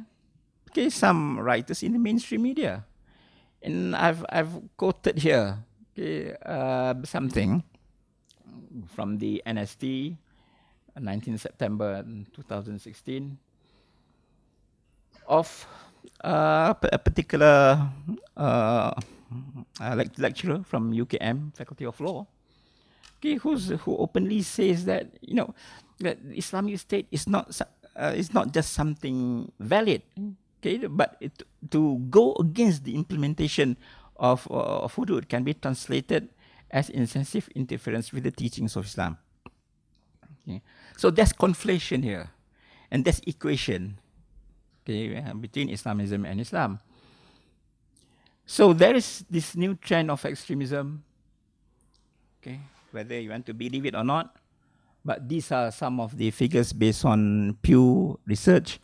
some writers in the mainstream media. And I've quoted here something from the NST, 19 September 2016, of a particular lecturer from UKM, Faculty of Law, who openly says that that the Islamic State is not just something valid, but to go against the implementation of hudud can be translated as intensive interference with the teachings of Islam. Okay. So there's conflation here, and there's equation between Islamism and Islam. So there is this new trend of extremism, whether you want to believe it or not, but these are some of the figures based on Pew Research,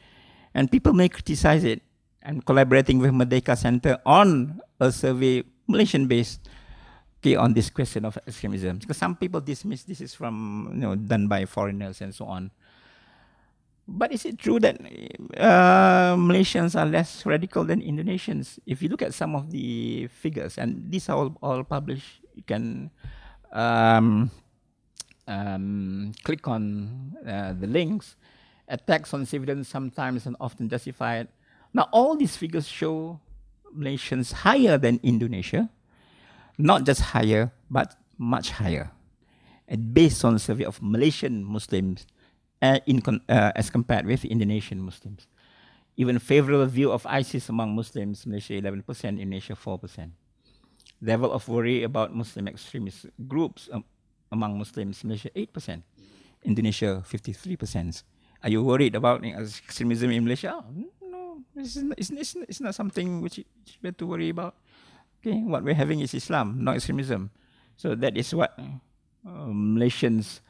and people may criticize it. I'm collaborating with Merdeka Center on a survey, Malaysian-based, on this question of extremism, because some people dismiss this is from done by foreigners and so on. But is it true that Malaysians are less radical than Indonesians? If you look at some of the figures, and these are all published, you can click on the links. Attacks on civilians sometimes and often justified. Now all these figures show Malaysians higher than Indonesia. Not just higher, but much higher. And based on a survey of Malaysian Muslims as compared with Indonesian Muslims. Even favorable view of ISIS among Muslims, Malaysia 11%, Indonesia 4%. Level of worry about Muslim extremist groups among Muslims, Malaysia 8%, Indonesia 53%. Are you worried about extremism in Malaysia? No, it's not something which you have to worry about. What we're having is Islam, not extremism. So that is what Malaysians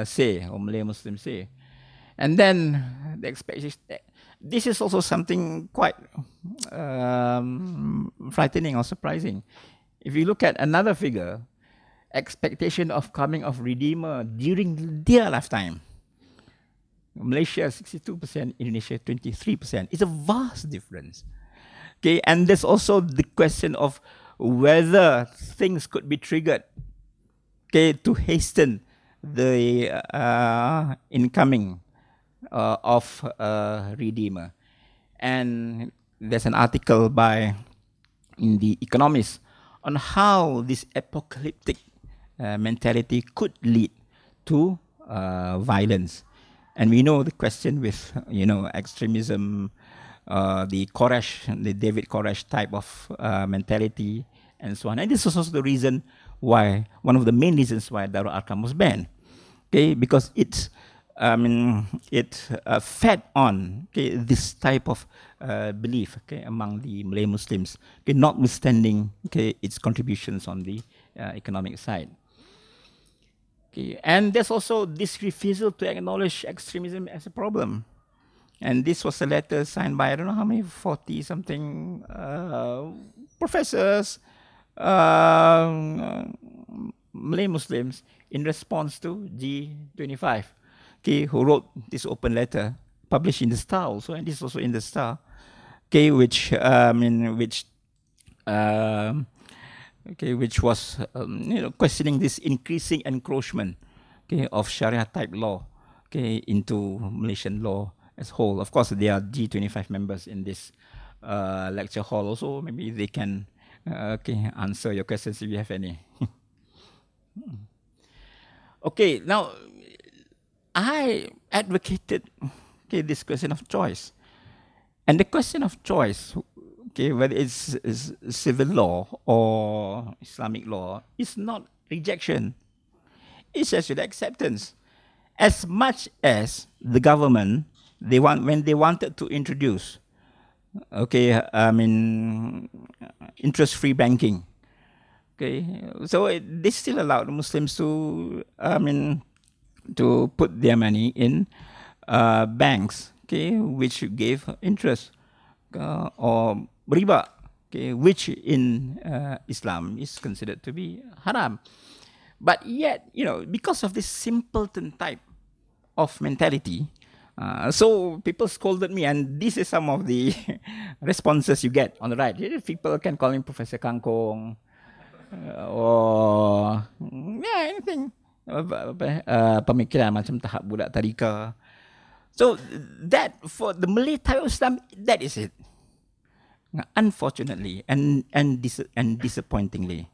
say, or Malay-Muslims say. And then the expectation. This is also something quite frightening or surprising. If you look at another figure, expectation of coming of Redeemer during their lifetime. Malaysia 62%, Indonesia 23%. It's a vast difference. And there's also the question of whether things could be triggered to hasten the incoming of Redeemer. And there's an article in the Economist on how this apocalyptic mentality could lead to violence. And we know the question with extremism, the David Koresh type of mentality, and so on. And this is also the reason why, one of the main reasons why Darul Arqam was banned, because it fed on this type of belief among the Malay Muslims, notwithstanding its contributions on the economic side. And there's also this refusal to acknowledge extremism as a problem. And this was a letter signed by, I don't know how many, 40-something professors, Malay Muslims, in response to G25, who wrote this open letter, published in the Star also, and this is also in the Star, which was questioning this increasing encroachment of Sharia-type law into Malaysian law as a whole. Of course, there are G25 members in this lecture hall also. Maybe they can answer your questions if you have any. Now, I advocated this question of choice. And the question of choice, whether it's civil law or Islamic law, is not rejection. it's actually acceptance. As much as the government, when they wanted to introduce, interest-free banking, so they still allowed Muslims to, to put their money in banks, which gave interest, or riba, which in Islam is considered to be haram. But yet, because of this simpleton type of mentality, so people scolded me, and this is some of the responses you get on the right. People can call him Professor Kangkong, or anything. Pemikiran macam tahap budak tadika. So that, for the Malay type of Islam, that is it. Unfortunately and disappointingly,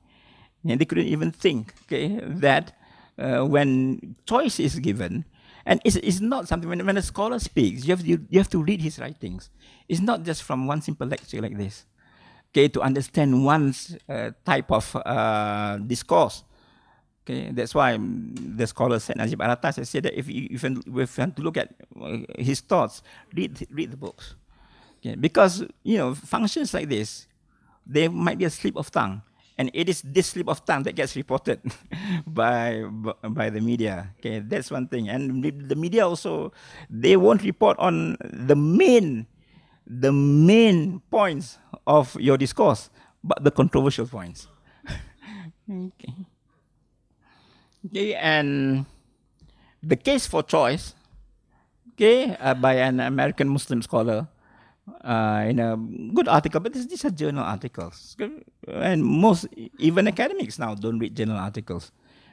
they couldn't even think that when choice is given, and it's not something, when a scholar speaks, you have to read his writings. It's not just from one simple lecture like this, to understand one's type of discourse. That's why the scholar said, Najib Razak said that if you want to look at his thoughts, read the books. Because functions like this, there might be a slip of tongue, and it is this slip of tongue that gets reported by the media. That's one thing. And the media also, they won't report on the main points of your discourse, but the controversial points. And the case for choice, by an American Muslim scholar, in a good article, but these are journal articles, and even academics now don't read journal articles.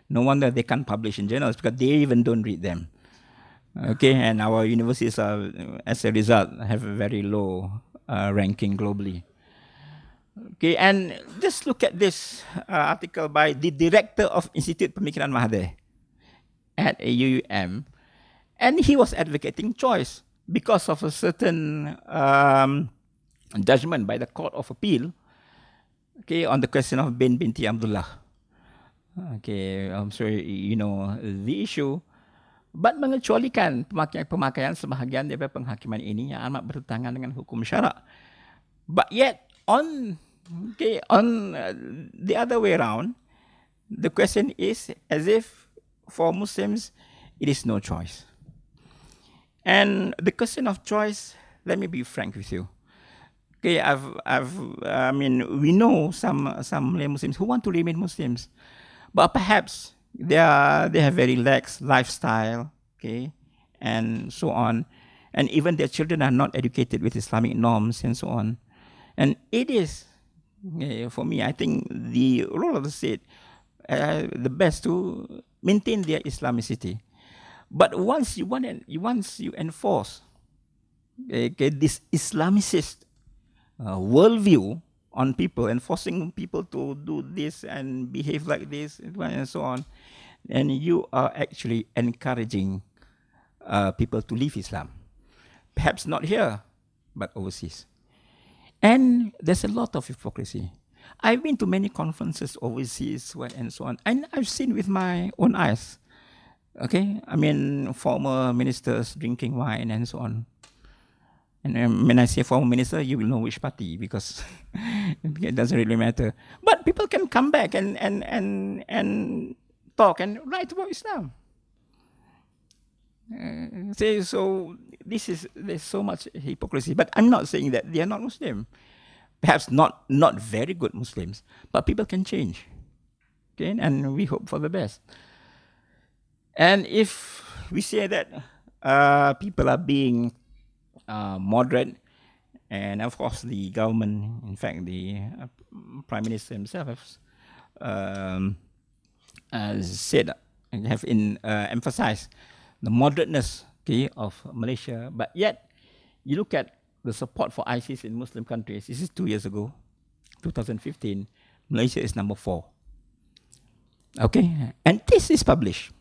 No wonder they can't publish in journals, because they even don't read them. And our universities are, as a result, have a very low ranking globally. And just look at this article by the director of Institute Pemikiran Mahathir at UUM, and he was advocating choice because of a certain judgment by the Court of Appeal, on the question of binti Abdullah. I'm sure you know the issue, but mengecualikan pemakaian sebahagian daripada penghakiman ini yang amat bertentangan dengan hukum syarak. But yet, on the other way around, the question is as if for Muslims it is no choice. And the question of choice, let me be frank with you. We know some Malay-Muslims who want to remain Muslims, but perhaps they have very lax lifestyle, and so on, and even their children are not educated with Islamic norms and so on. And it is, for me, I think the role of the state, the best to maintain their Islamicity. But once you enforce this Islamicist worldview on people, and forcing people to do this and behave like this and so on, and you are actually encouraging people to leave Islam. Perhaps not here, but overseas. And there's a lot of hypocrisy. I've been to many conferences overseas and so on, and I've seen with my own eyes. Former ministers drinking wine and so on. And when I say former minister, you will know which party, because it doesn't really matter. But people can come back and talk and write about Islam. So there's so much hypocrisy. But I'm not saying that they are not Muslim. Perhaps not very good Muslims, but people can change. And we hope for the best. And if we say that people are being moderate, and of course the government, in fact the Prime Minister himself has said and have emphasized the moderateness of Malaysia, but yet you look at the support for ISIS in Muslim countries. This is 2 years ago, 2015. Malaysia is number 4. And this is published.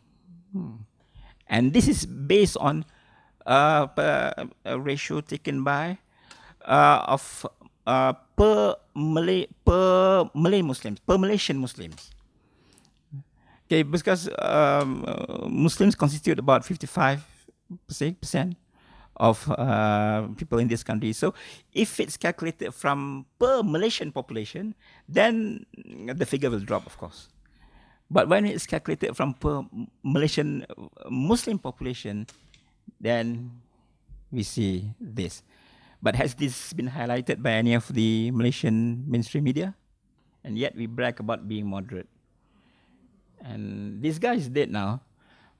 And this is based on a ratio taken by per Malaysian Muslims. Okay, because Muslims constitute about 55% of people in this country. So if it's calculated from per Malaysian population, then the figure will drop, of course. But when it's calculated from per Malaysian Muslim population, then we see this. But has this been highlighted by any of the Malaysian mainstream media? And yet we brag about being moderate. And this guy is dead now,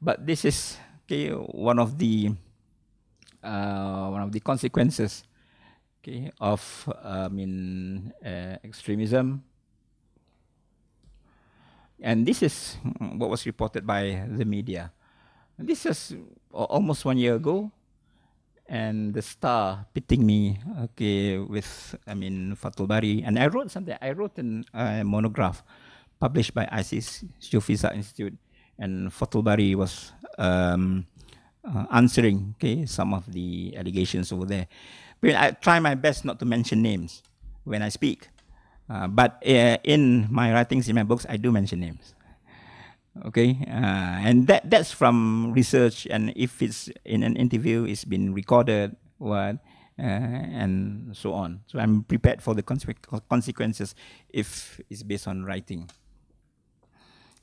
but this is one of the consequences of extremism. And this is what was reported by the media. This is almost 1 year ago, and the Star pitting me with Fathul Bari, and I wrote something. I wrote a monograph published by ISIS Shufisa Institute, and Fathul Bari was answering some of the allegations over there. But I try my best not to mention names when I speak, but in my writings, in my books, I do mention names. And that's from research, and if it's in an interview, it's been recorded, and so on. So I'm prepared for the consequences if it's based on writing.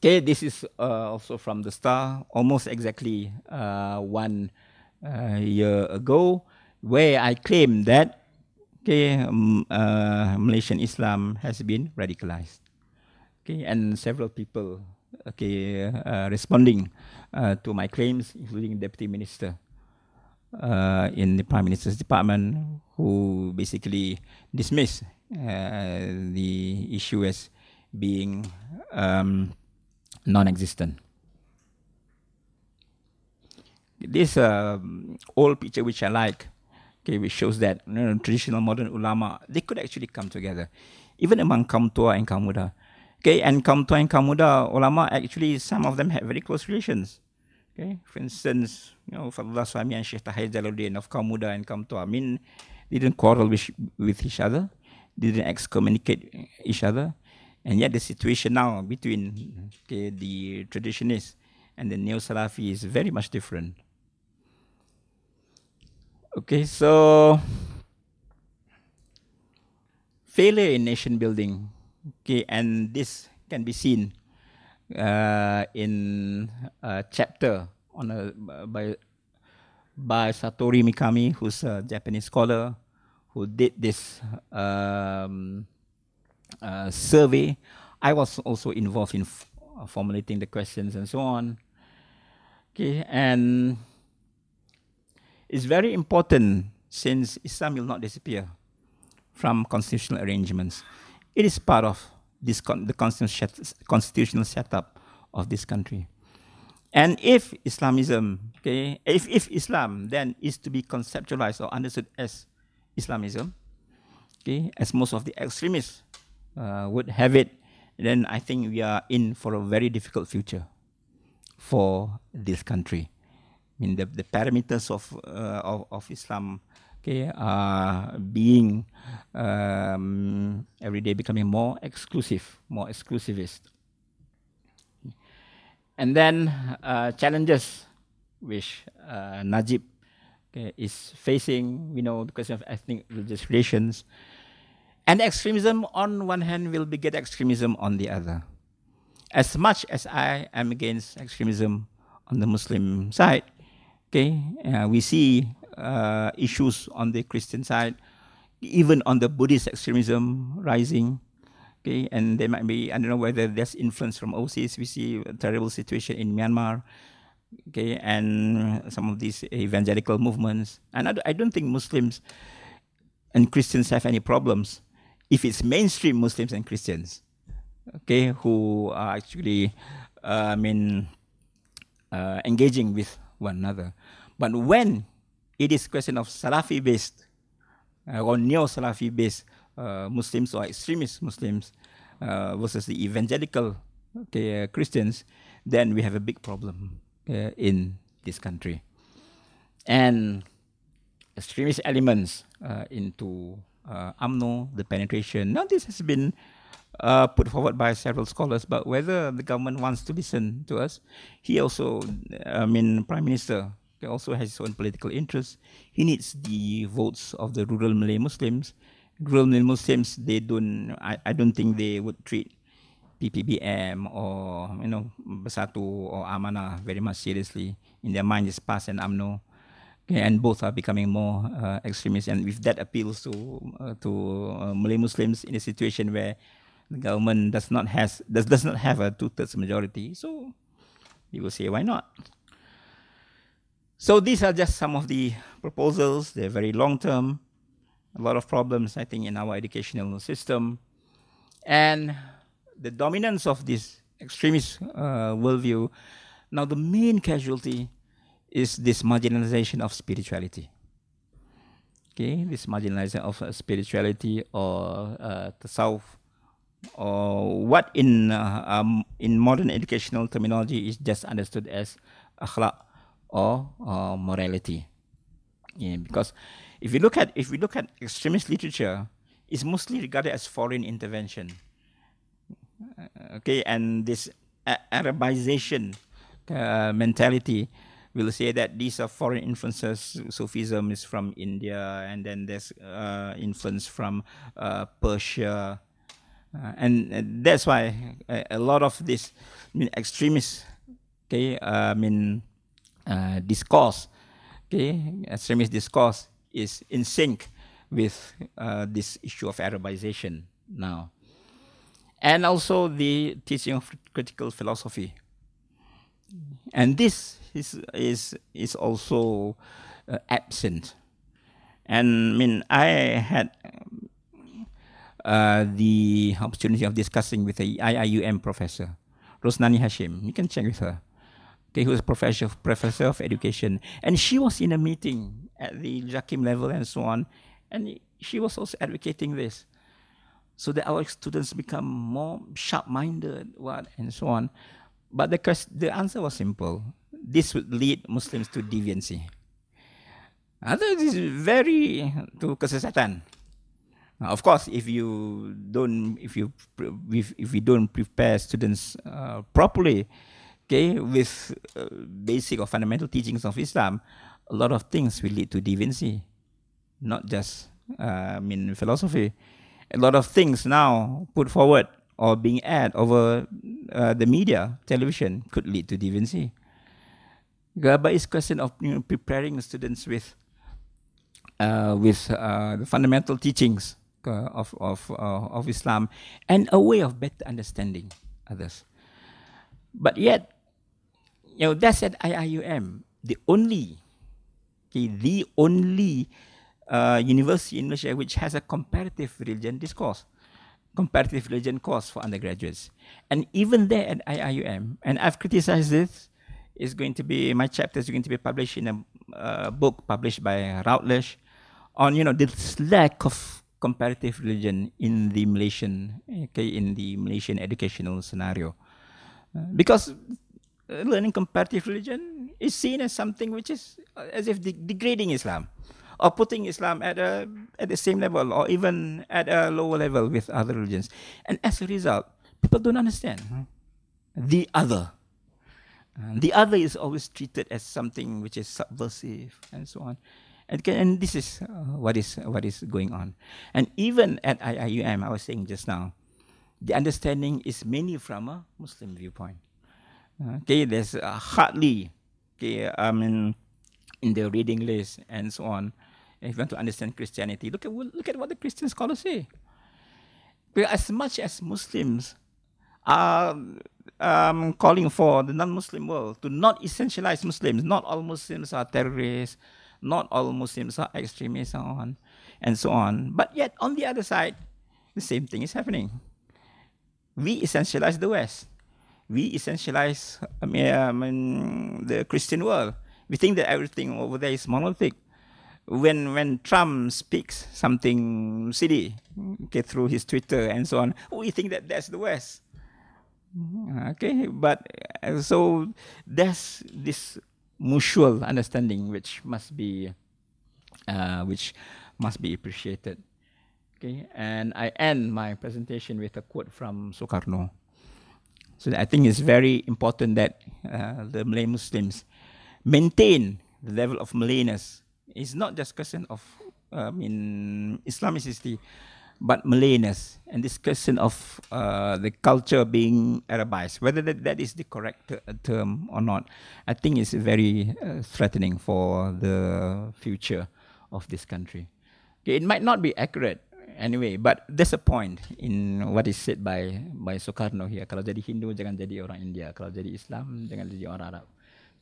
This is also from the Star, almost exactly 1 year ago, where I claim that Malaysian Islam has been radicalized. And several people responding to my claims, including Deputy Minister in the Prime Minister's Department, who basically dismissed the issue as being non-existent. This old picture which I like, which shows that traditional modern ulama, they could actually come together, even among kaum tua and kaum muda. And kaum tua and kaum muda ulama, actually some of them had very close relations. For instance, Fadullah Swami and Sheikh Tahir Jalaluddin of kaum muda and kaum tua, didn't quarrel with each other, didn't excommunicate each other. And yet the situation now between the traditionists and the neo-Salafi is very much different. So failure in nation building, and this can be seen in a chapter on by Satoru Mikami, who's a Japanese scholar who did this survey. I was also involved in formulating the questions and so on. And it's very important, since Islam will not disappear from constitutional arrangements. It is part of this the constitutional setup of this country. And if Islamism, if Islam then is to be conceptualized or understood as Islamism, as most of the extremists would have it, then I think we are in for a very difficult future for this country. The parameters of Islam are being every day becoming more exclusive, more exclusivist. And then challenges which Najib is facing, the question of ethnic religious relations. And extremism on one hand will beget extremism on the other. As much as I am against extremism on the Muslim side, we see issues on the Christian side, even on the Buddhist extremism rising. And there might be, I don't know whether there's influence from overseas. We see a terrible situation in Myanmar, and some of these evangelical movements. And I don't think Muslims and Christians have any problems if it's mainstream Muslims and Christians, who are actually, engaging with one another. But when it is a question of Salafi-based or neo-Salafi-based Muslims or extremist Muslims versus the evangelical Christians, then we have a big problem in this country. And extremist elements into UMNO, the penetration. Now this has been put forward by several scholars, but whether the government wants to listen to us, he also, Prime Minister also has his own political interests. He needs the votes of the rural Malay Muslims. Rural Malay Muslims, they don't, I don't think they would treat PPBM or, Bersatu or Amanah very much seriously. In their mind, it's PAS and UMNO. Okay, and both are becoming more extremist, and if that appeals to Malay Muslims in a situation where the government does not have a 2/3 majority, so you will say, why not? So these are just some of the proposals. They're very long term. A lot of problems, I think, in our educational system, and the dominance of this extremist worldview. Now, the main casualty is this marginalization of spirituality. Okay, this marginalization of spirituality or tasawwuf, or what in modern educational terminology is just understood as akhlaq or morality. Yeah, because if we look at extremist literature, it's mostly regarded as foreign intervention. Okay, and this Arabization mentality will say that these are foreign influences. Sufism is from India, and then there's influence from Persia, and that's why a lot of this extremist, discourse, extremist discourse is in sync with this issue of Arabization now, and also the teaching of critical philosophy, and this is also absent. And I had the opportunity of discussing with the IIUM professor, Rosnani Hashim. You can check with her. Okay, who is professor of education, and she was in a meeting at the Jakim level and so on, and she was also advocating this, so that our students become more sharp-minded, and so on. But the answer was simple. This would lead Muslims to deviancy. This is to kesesatan. Of course, if we don't prepare students properly, with basic or fundamental teachings of Islam, a lot of things will lead to deviancy, not just philosophy. A lot of things now put forward or being aired over the media, television, could lead to deviancy. But it's a question of preparing students with the fundamental teachings of Islam and a way of better understanding others. But yet, that's at IIUM, the only university in Malaysia which has a comparative religion discourse, comparative religion course for undergraduates. And even there at IIUM, and I've criticized this, my chapter is going to be published in a book published by Routledge on this lack of comparative religion in the Malaysian educational scenario, because learning comparative religion is seen as something which is as if degrading Islam, or putting Islam at the same level or even at a lower level with other religions. And as a result, people don't understand the other. The other is always treated as something which is subversive and so on. And this is what is going on. And even at IIUM, I was saying just now, the understanding is mainly from a Muslim viewpoint. There's hardly, in the reading list and so on. If you want to understand Christianity, look at what the Christian scholars say. Because as much as Muslims are calling for the non-Muslim world to not essentialize Muslims, not all Muslims are terrorists, not all Muslims are extremists, and so on. But yet, on the other side, the same thing is happening. We essentialize the West. We essentialize the Christian world. We think that everything over there is monolithic. When Trump speaks something silly through his Twitter and so on, we think that that's the West. But so there's this mutual understanding which must be appreciated. Okay, and I end my presentation with a quote from Sukarno. So I think it's very important that the Malay Muslims maintain the level of Malayness. It's not just question of Islamicity, but Malayness, and this question of the culture being Arabized, whether that is the correct term or not, I think is very threatening for the future of this country. Okay, it might not be accurate anyway, but there's a point in what is said by Sukarno here. Kalau jadi Hindu jangan jadi orang India, kalau jadi Islam jangan jadi orang Arab,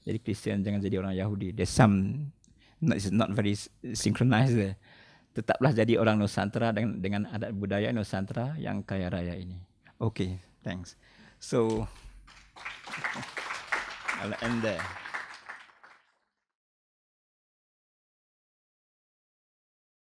jadi Kristian jangan jadi orang Yahudi. There's some, it's not very synchronized there. Tetaplah jadi orang Nusantara dengan adat budaya Nusantara yang kaya raya ini. Okay, thanks. So I'll end there.